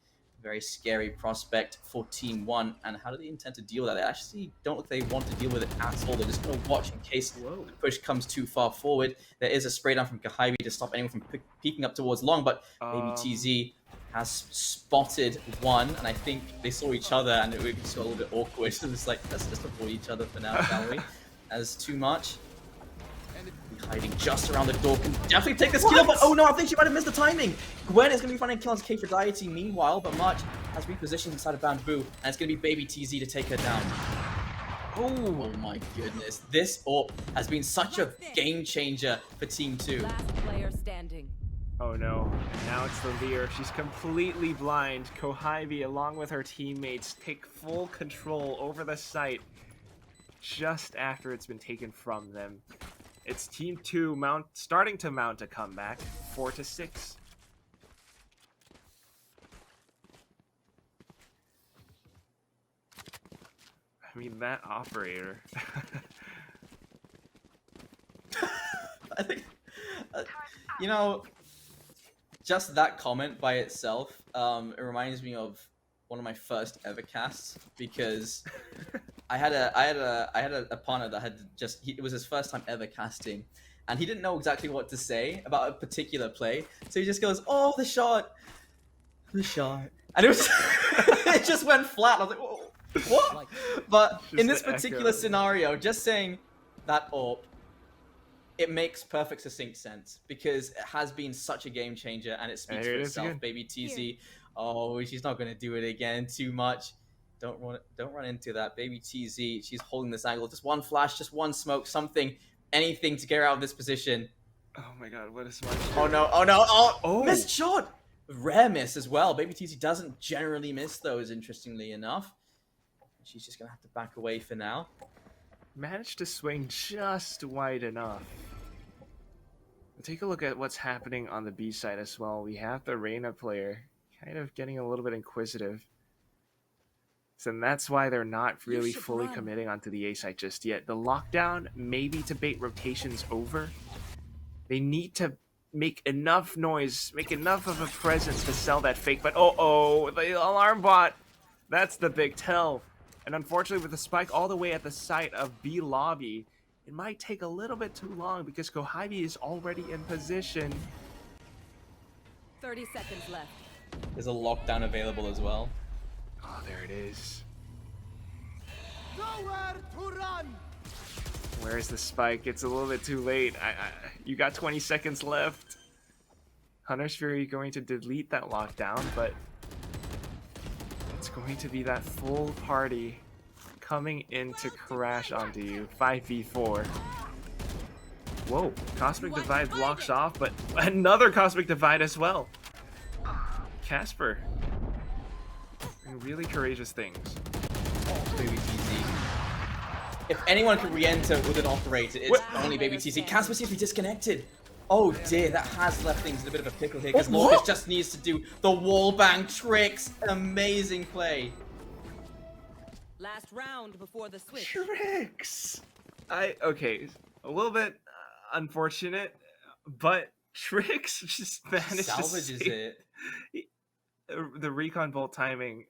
Very scary prospect for Team 1. And how do they intend to deal with that? They actually don't look like they want to deal with it at all. They're just going to watch in case the push comes too far forward. There is a spray down from Kahabi to stop anyone from peeking up towards long. But Baby TZ has spotted one, and I think they saw each other, and it just got a little bit awkward. So it's like, let's just avoid each other for now, shall we? As Too Much hiding just around the door, can definitely take this kill, but oh no, I think she might have missed the timing. Gwen is going to be finding kills K4Diety meanwhile, but Much has repositioned inside of Bamboo, and it's going to be Baby TZ to take her down. Oh my goodness, this AWP has been such a game changer for Team 2. Last player standing. Oh no, and now it's the Lear. She's completely blind. Kohibi, along with her teammates, take full control over the site just after it's been taken from them. It's Team 2 starting to mount a comeback, 4-6. I mean, that operator. I think, you know, just that comment by itself, it reminds me of one of my first ever casts, because I had a partner that had it was his first time ever casting, and he didn't know exactly what to say about a particular play, so he just goes, "Oh, the shot," and it was it just went flat. I was like, "Whoa, what?" But in this particular scenario, just saying that AWP, it makes perfect succinct sense, because it has been such a game changer, and it speaks for itself. Baby TZ, oh, she's not going to do it again. Too much. Don't run into that. Baby TZ, she's holding this angle. Just one flash, just one smoke, something, anything to get her out of this position. Oh my god, what a smart shot. Oh no, oh, missed shot! Rare miss as well. Baby TZ doesn't generally miss those, interestingly enough. She's just going to have to back away for now. Managed to swing just wide enough. Take a look at what's happening on the B side as well. We have the Reyna player kind of getting a little bit inquisitive. And that's why they're not really fully committing onto the A side just yet. The lockdown, maybe to bait rotations over. They need to make enough noise, make enough of a presence to sell that fake. But oh, the alarm bot. That's the big tell. And unfortunately, with the spike all the way at the site of B lobby, it might take a little bit too long because Kohibi is already in position. 30 seconds left. There's a lockdown available as well. Oh, there it is. Nowhere to run. Where's the spike? It's a little bit too late. You got 20 seconds left. Hunter's Fury going to delete that lockdown, but it's going to be that full party coming in to crash onto you. 5v4. Whoa, Cosmic Divide blocks off, but another Cosmic Divide as well. Casper doing really courageous things. Baby TZ. If anyone can re-enter with an operator, it's only Baby TZ. Casper seems to be disconnected. Oh dear, that has left things in a bit of a pickle here because Lorcas just needs to do the wallbang tricks. Amazing play. Last round before the switch. Tricks! Okay, a little bit unfortunate, but Tricks just managed Salvages to save it. the recon bolt timing,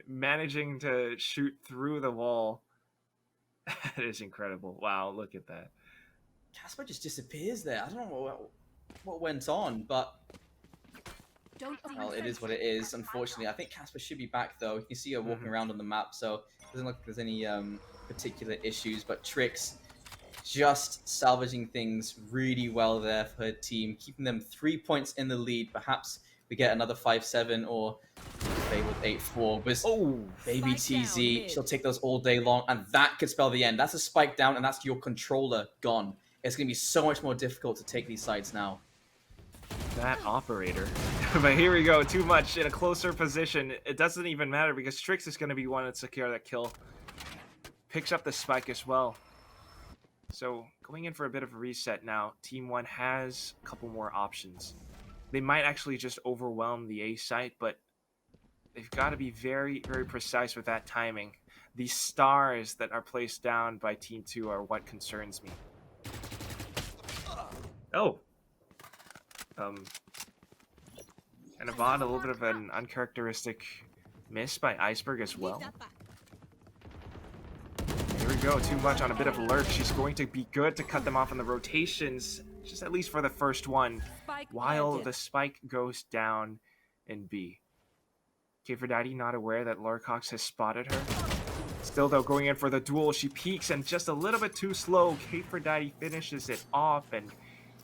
managing to shoot through the wall. That is incredible. Wow, look at that. Casper just disappears there. I don't know what went on, but well, it is what it is. Unfortunately, I think Casper should be back though. You can see her walking around on the map, so it doesn't look like there's any particular issues. But Trix just salvaging things really well there for her team, keeping them 3 points in the lead. Perhaps we get another 5-7 or fabled 8-4. But Baby TZ, she'll take those all day long, and that could spell the end. That's a spike down, and that's your controller gone. It's going to be so much more difficult to take these sides now. That operator. But here we go, too much in a closer position. It doesn't even matter because Trix is going to be one to secure that kill. Picks up the spike as well. So going in for a bit of a reset now. Team 1 has a couple more options. They might actually just overwhelm the A site, but they've got to be very, very precise with that timing. The stars that are placed down by Team 2 are what concerns me. Oh. And Avon, a little bit of an uncharacteristic miss by Iceberg as well. Here we go, too much on a bit of lurk. She's going to be good to cut them off in the rotations, just at least for the first one, while the spike goes down in B. K4Daddy not aware that Lorcox has spotted her. Still though, going in for the duel, she peeks and just a little bit too slow. K4Daddy finishes it off, and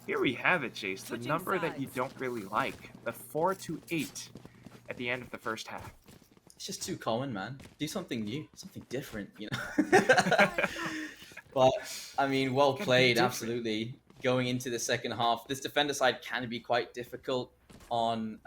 here we have it, Chase. The number that you don't really like. The 4-8 at the end of the first half. It's just too common, man. Do something new, something different, you know? But, I mean, well played, absolutely. Going into the second half, this defender side can be quite difficult on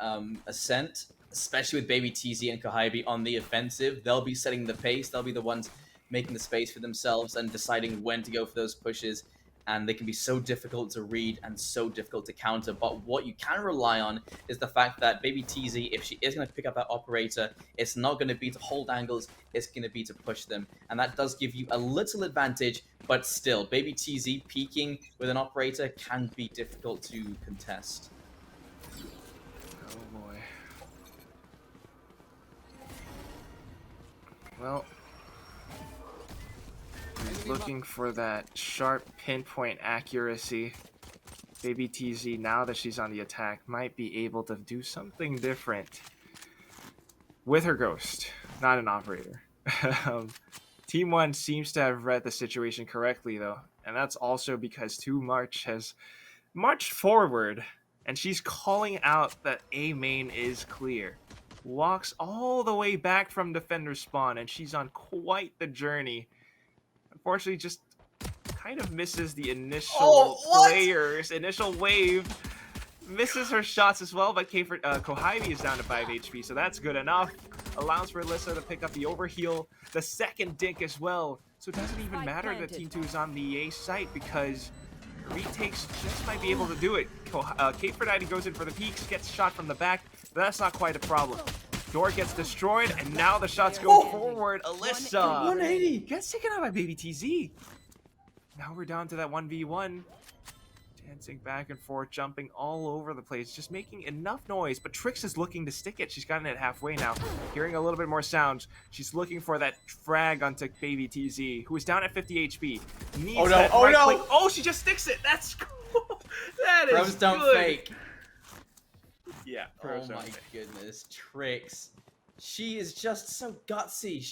Ascent, especially with Baby TZ and Kohaibi on the offensive. They'll be setting the pace. They'll be the ones making the space for themselves and deciding when to go for those pushes. And they can be so difficult to read and so difficult to counter. But what you can rely on is the fact that Baby TZ, if she is going to pick up that operator, it's not going to be to hold angles, it's going to be to push them. And that does give you a little advantage, but still, Baby TZ peeking with an operator can be difficult to contest. Oh boy. Well, he's looking for that sharp pinpoint accuracy. Baby TZ, now that she's on the attack, might be able to do something different with her ghost, not an operator. Team 1 seems to have read the situation correctly, though, and that's also because 2 March has marched forward, and she's calling out that A main is clear. Walks all the way back from defender spawn, and she's on quite the journey. Unfortunately, just kind of misses the initial initial wave. Misses her shots as well, but Kohaibi is down to 5 HP, so that's good enough. Allows for Alyssa to pick up the overheal, the second dink as well. So it doesn't even matter that Team 2 is on the A site because retakes just might be able to do it. K4Daddy goes in for the peaks, gets shot from the back, but that's not quite a problem. Door gets destroyed, and now the shots go forward. Alyssa 180 gets taken out by Baby TZ. Now we're down to that 1v1. Dancing back and forth, jumping all over the place, just making enough noise. But Trix is looking to stick it. She's gotten it halfway now. Hearing a little bit more sounds. She's looking for that frag onto Baby TZ, who is down at 50 HP. Needs that right click. Oh, she just sticks it. That's cool. That is Bros don't good. fake. Yeah, pro Oh zone. my goodness, Trix. She is just so gutsy.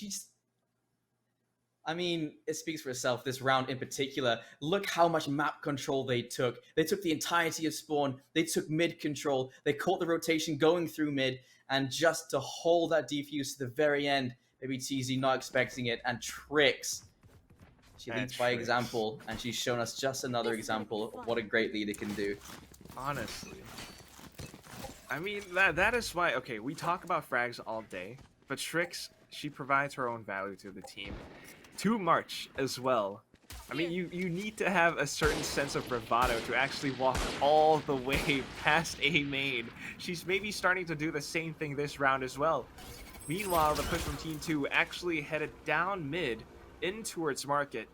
I mean, it speaks for itself, this round in particular. Look how much map control they took. They took the entirety of spawn. They took mid control. They caught the rotation going through mid. And just to hold that defuse to the very end, maybe TZ not expecting it. And Trix, she leads by example. And she's shown us just another example of what a great leader can do. Honestly. I mean, that is why, okay, we talk about frags all day. But Trix, she provides her own value to the team. To March as well. I mean, you need to have a certain sense of bravado to actually walk all the way past A main. She's maybe starting to do the same thing this round as well. Meanwhile, the push from Team 2 actually headed down mid in towards market.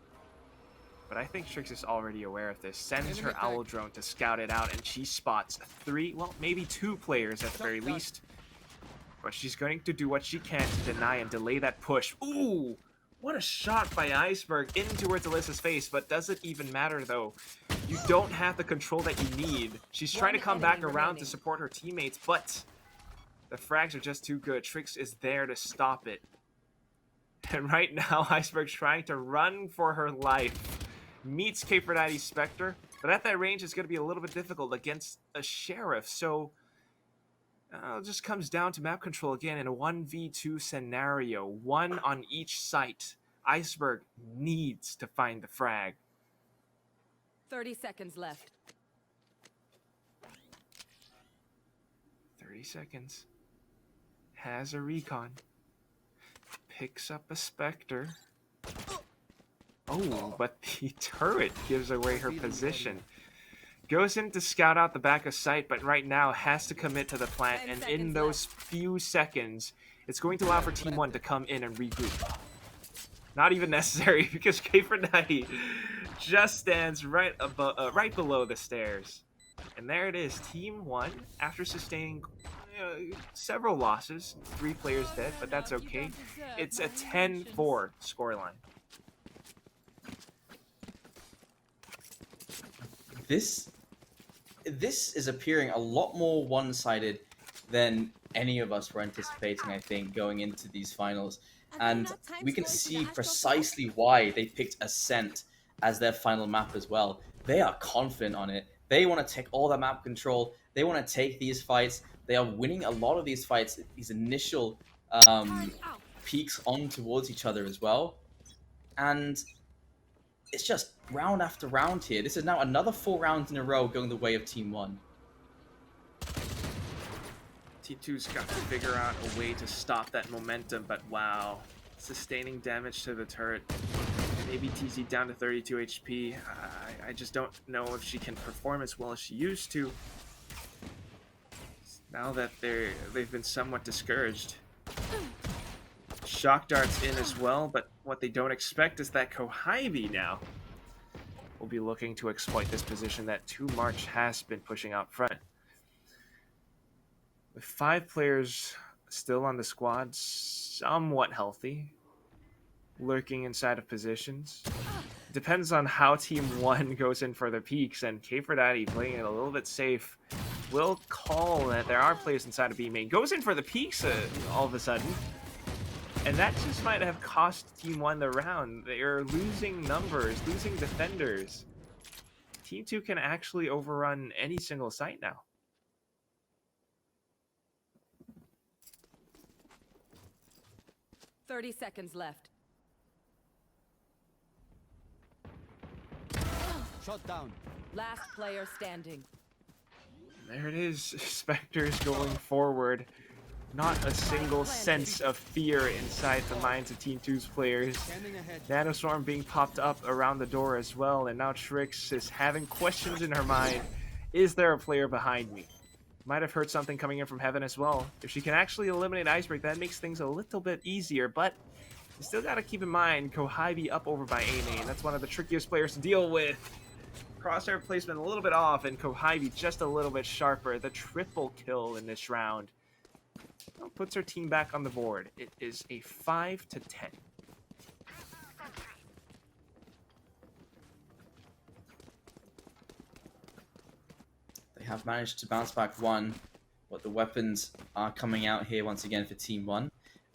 But I think Trix is already aware of this. Sends her owl drone to scout it out, and she spots 3, well, maybe 2 players at the very least. But she's going to do what she can to deny and delay that push. Ooh! What a shot by Iceberg in towards Alyssa's face, but does it even matter though? You don't have the control that you need. She's trying to come back around to support her teammates, but the frags are just too good. Trix is there to stop it. And right now, Iceberg's trying to run for her life. Meets K4daddy's Spectre, but at that range, it's going to be a little bit difficult against a Sheriff, so it just comes down to map control again in a 1v2 scenario. 1 on each site. Iceberg needs to find the frag. 30 seconds left. 30 seconds. Has a recon. Picks up a Spectre. Oh, but the turret gives away her position. Goes in to scout out the back of site, but right now has to commit to the plant, and in those few seconds, it's going to allow for Team 1 to come in and regroup. Not even necessary, because K4daddy just stands right below the stairs. And there it is, Team 1, after sustaining several losses, 3 players dead, but that's okay. It's a 10-4 scoreline. This is appearing a lot more one-sided than any of us were anticipating, I think, going into these finals. And we can see precisely why they picked Ascent as their final map as well. They are confident on it. They want to take all that map control. They want to take these fights. They are winning a lot of these fights, these initial peaks on towards each other as well. And it's just round after round here. This is now another 4 rounds in a row going the way of Team 1. Team 2's got to figure out a way to stop that momentum, but wow. Sustaining damage to the turret. Maybe TZ down to 32 HP. I just don't know if she can perform as well as she used to. Now that they've been somewhat discouraged. Shock darts in as well, but what they don't expect is that Kohibi now will be looking to exploit this position that 2 March has been pushing out front. With 5 players still on the squad, somewhat healthy, lurking inside of positions. Depends on how Team 1 goes in for the peaks, and K4daddy playing it a little bit safe will call that there are players inside of B main. Goes in for the peaks all of a sudden. And that just might have cost Team 1 the round. They're losing numbers, losing defenders. Team 2 can actually overrun any single site now. $30 seconds left. SHOWDOWN. Last player standing. There it is. Spectres going forward. Not a single sense of fear inside the minds of Team 2's players. Nanoswarm being popped up around the door as well, and now Trix is having questions in her mind. Is there a player behind me? Might have heard something coming in from heaven as well. If she can actually eliminate Iceberg, that makes things a little bit easier, but you still got to keep in mind Kohibi up over by A-main. That's one of the trickiest players to deal with. Crosshair placement a little bit off, and Kohibi just a little bit sharper. The triple kill in this round. Puts her team back on the board. It is a 5-10. They have managed to bounce back 1. What the weapons are coming out here once again for Team 1.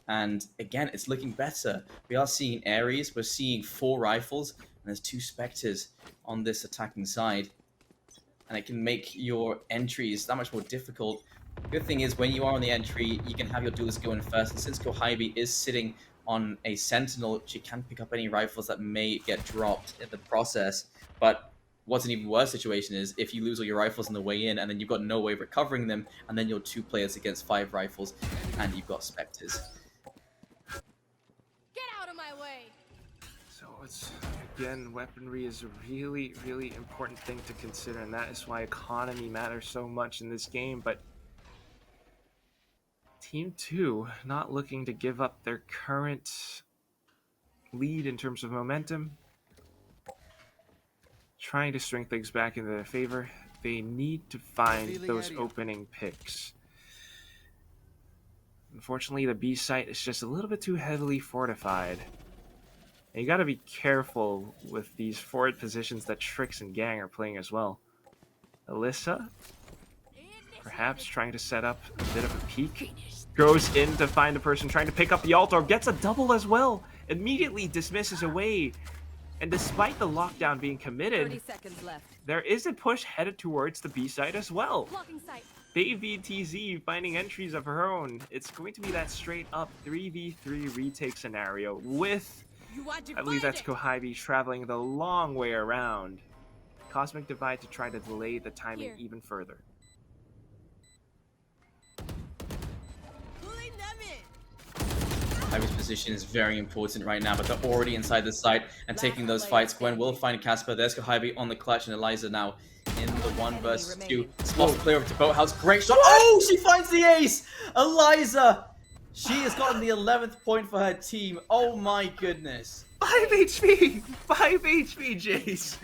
And again, it's looking better. We are seeing Ares, we're seeing 4 rifles, and there's 2 Spectres on this attacking side. And it can make your entries that much more difficult. Good thing is, when you are on the entry, you can have your duelist go in first. And since Kohibi is sitting on a Sentinel, she can pick up any rifles that may get dropped in the process. But what's an even worse situation is if you lose all your rifles on the way in, and then you've got no way of recovering them, and then you're 2 players against 5 rifles, and you've got Spectres. Get out of my way! So it's, again, weaponry is a really, really important thing to consider, and that is why economy matters so much in this game. But Team 2 not looking to give up their current lead in terms of momentum, trying to string things back into their favor. They need to find those opening picks. Unfortunately, the B site is just a little bit too heavily fortified. And you got to be careful with these forward positions that Trix and Gang are playing as well. Alyssa, perhaps trying to set up a bit of a peek. Goes in to find a person trying to pick up the altar, gets a double as well. Immediately dismisses away. And despite the lockdown being committed, 30 seconds left. there is a push headed towards the B site as well. Blocking sight. Baby TZ finding entries of her own. It's going to be that straight up 3v3 retake scenario with, I believe that's Kohibi traveling the long way around. Cosmic Divide to try to delay the timing even further. Pulling them in. Ivy's position is very important right now, but they're already inside the site and taking those fights. Gwen will find Casper. There's Kohibi on the clutch, and Eliza now in the 1 versus 2. Spots clear over to Boathouse. Great shot. Oh, she finds the ace! Eliza! She has gotten the 11th point for her team. Oh my goodness. 5 HP! 5 HP, Jace!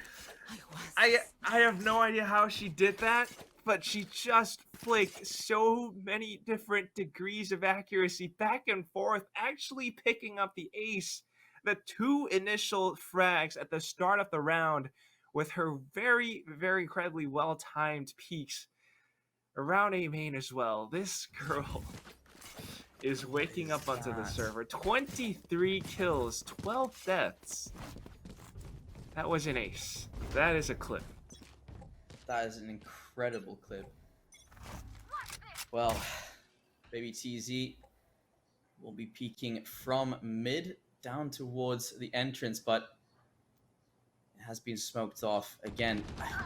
I have no idea how she did that, but she just flicked so many different degrees of accuracy back and forth, actually picking up the ace. The 2 initial frags at the start of the round with her very, very incredibly well-timed peaks around A main as well. This girl is waking up onto the server. 23 kills, 12 deaths. That was an ace. That is a clip. That is an incredible clip. Well, Baby TZ will be peeking from mid down towards the entrance, but it has been smoked off. Again,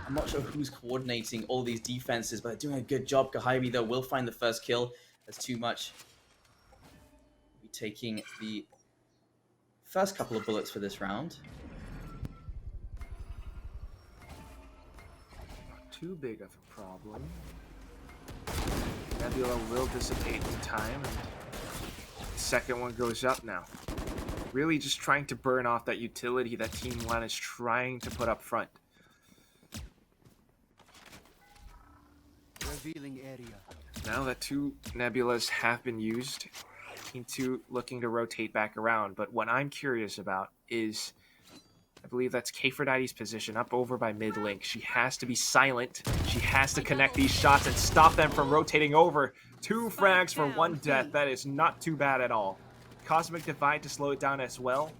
I'm not sure who's coordinating all these defenses, but they're doing a good job. Kohibi, though, will find the first kill. That's too much. Be taking the first couple of bullets for this round. Not too big of a problem. Nebula will dissipate in time, and the second one goes up now. Really just trying to burn off that utility that Team 1 is trying to put up front. Revealing area. Now that 2 Nebulas have been used, Team 2 looking to rotate back around. But what I'm curious about is, I believe that's Kfrodity's position up over by mid link. She has to be silent. She has to connect these shots and stop them from rotating over. 2 frags for 1 death. That is not too bad at all. Cosmic Divide to slow it down as well.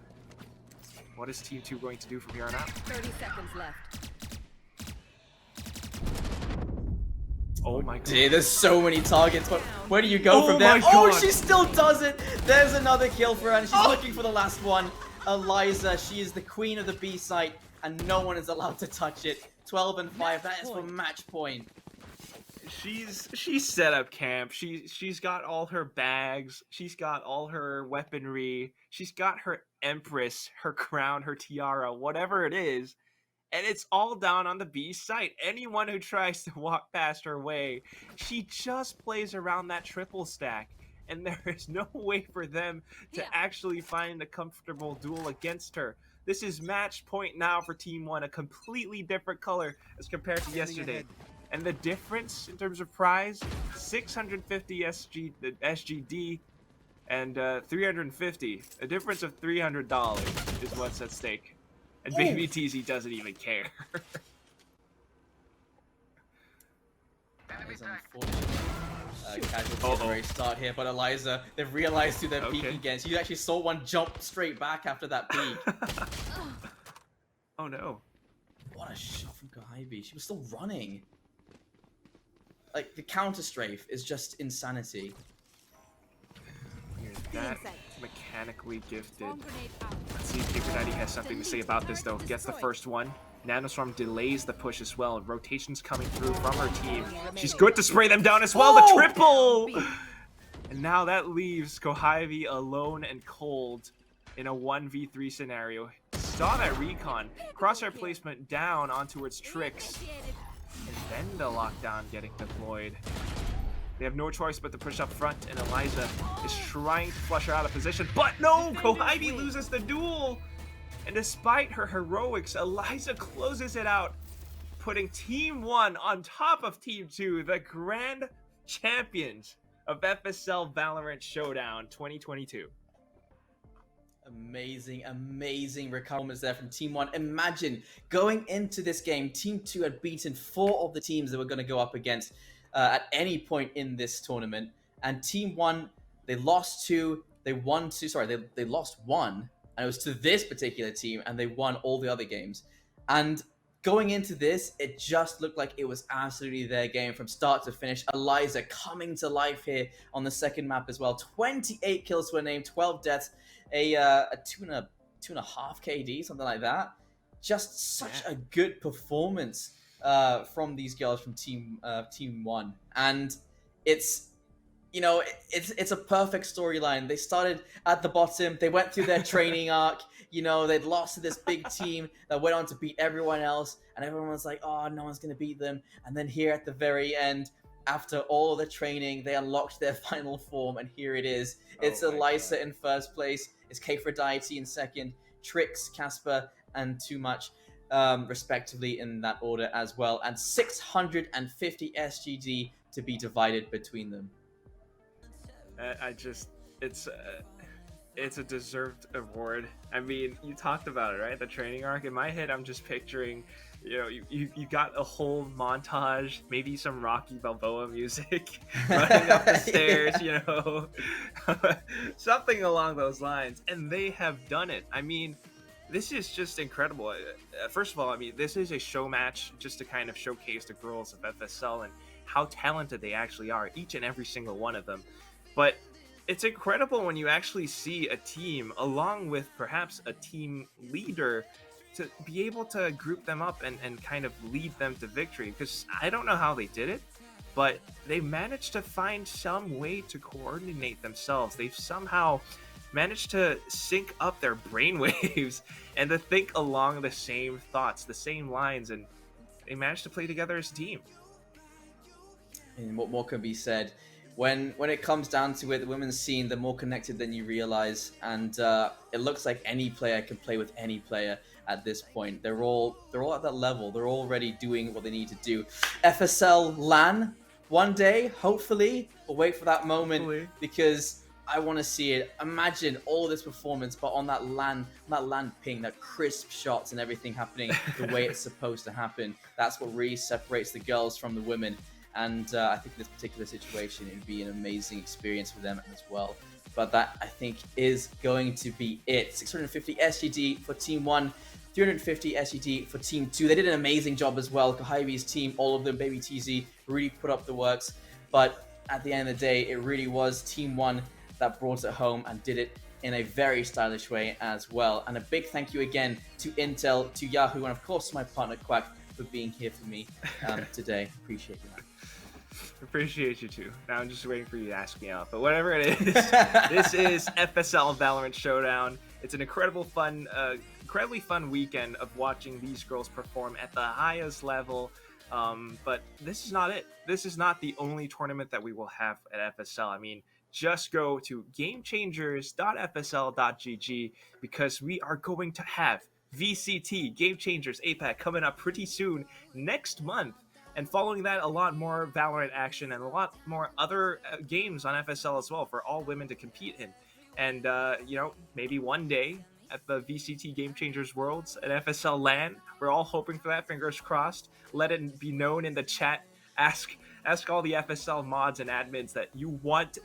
What is Team 2 going to do from here on out? 30 seconds left. Oh my god. Dude, there's so many targets, but where do you go Oh from there? my Oh, God. she still does it! There's another kill for her, and she's looking for the last one. Eliza, she is the queen of the B site, and no one is allowed to touch it. 12 and 5, that is for match point. She's set up camp. She's got all her bags. She's got all her weaponry. She's got her Empress, her crown, her tiara, whatever it is. And it's all down on the B site. Anyone who tries to walk past her way, she just plays around that triple stack. And there is no way for them to actually find a comfortable duel against her. This is match point now for Team 1, a completely different color as compared to yesterday. And the difference in terms of prize, 650 SGD and 350. A difference of $300 is what's at stake. And Baby TZ doesn't even care. That is unfortunate. Casualty at the very start here, but Eliza, they've realized who they're peeking against. You actually saw one jump straight back after that peek. Oh no. What a shot from Kohibi. She was still running. Like, the counter strafe is just insanity. That mechanically gifted. Let's see if Kikernati has something to say about this though. Gets the first one. Nanoswarm delays the push as well. Rotations coming through from her team. She's good to spray them down as well. The triple! And now that leaves Kohibi alone and cold in a 1v3 scenario. Saw that recon. Crosshair placement down onto its tricks. And then the lockdown getting deployed. They have no choice but to push up front, and Eliza is trying to flush her out of position. But no! Kohibi loses the duel! And despite her heroics, Eliza closes it out, putting Team 1 on top of Team 2, the grand champions of FSL Valorant Showdown 2022. Amazing recovery there from Team 1. Imagine going into this game, Team 2 had beaten 4 of the teams that were going to go up against at any point in this tournament. And Team 1, they lost 2, they won 2, sorry, they lost 1. And it was to this particular team, and they won all the other games. And going into this, it just looked like it was absolutely their game from start to finish. Eliza coming to life here on the second map as well. 28 kills to her name, 12 deaths, a 2.5 KD, something like that. Just such a good performance from these girls from Team 1. And it's... You know, it's a perfect storyline. They started at the bottom. They went through their training arc. You know, they'd lost to this big team that went on to beat everyone else. And everyone was like, oh, no one's going to beat them. And then here at the very end, after all the training, they unlocked their final form. And here it is. It's Eliza in first place. It's Kfrodite in second. Trix, Casper, and Too Much, respectively, in that order as well. And 650 SGD to be divided between them. It's a deserved award. I mean, you talked about it, right? The training arc. In my head, I'm just picturing, you know, you got a whole montage, maybe some Rocky Balboa music, running up the stairs, you know, something along those lines. And they have done it. I mean, this is just incredible. First of all, I mean, this is a show match just to kind of showcase the girls of FSL and how talented they actually are, each and every single one of them. But it's incredible when you actually see a team, along with perhaps a team leader, to be able to group them up and kind of lead them to victory. Because I don't know how they did it, but they managed to find some way to coordinate themselves. They've somehow managed to sync up their brainwaves and to think along the same thoughts, the same lines, and they managed to play together as a team. And what more can be said? When it comes down to it, the women's scene, they're more connected than you realize, and it looks like any player can play with any player at this point. They're all at that level. They're already doing what they need to do. FSL LAN one day, hopefully. We'll wait for that moment because I want to see it. Imagine all this performance, but on that LAN ping, that crisp shots and everything happening the way it's supposed to happen. That's what really separates the girls from the women. And I think in this particular situation, it would be an amazing experience for them as well. But that, I think, is going to be it. 650 SGD for Team 1, 350 SGD for Team 2. They did an amazing job as well. Kohibi's team, all of them, Baby TZ, really put up the works. But at the end of the day, it really was Team 1 that brought it home and did it in a very stylish way as well. And a big thank you again to Intel, to Yahoo, and of course my partner Quack for being here for me today. Appreciate you, man. Appreciate you too. Now I'm just waiting for you to ask me out. But whatever it is, this is FSL Valorant Showdown. It's an incredibly fun weekend of watching these girls perform at the highest level. But this is not it. This is not the only tournament that we will have at FSL. I mean, just go to gamechangers.fsl.gg because we are going to have VCT Game Changers APAC coming up pretty soon next month. And following that, a lot more Valorant action and a lot more other games on FSL as well for all women to compete in. And, you know, maybe one day at the VCT Game Changers Worlds at FSL LAN, we're all hoping for that, fingers crossed. Let it be known in the chat. Ask ask all the FSL mods and admins that you want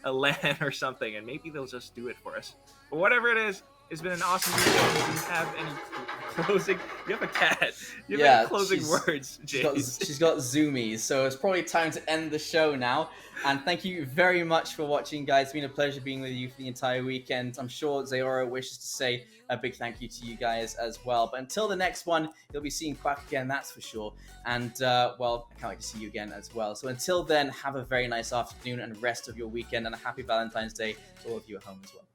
a LAN or something, and maybe they'll just do it for us. But whatever it is, it's been an awesome video. Do you have any closing? You have a cat. You have any closing words, Jace? She's got zoomies, so it's probably time to end the show now. And thank you very much for watching, guys. It's been a pleasure being with you for the entire weekend. I'm sure Zayora wishes to say a big thank you to you guys as well. But until the next one, you'll be seeing Quack again, that's for sure. And, well, I can't wait to see you again as well. So until then, have a very nice afternoon and rest of your weekend, and a happy Valentine's Day to all of you at home as well.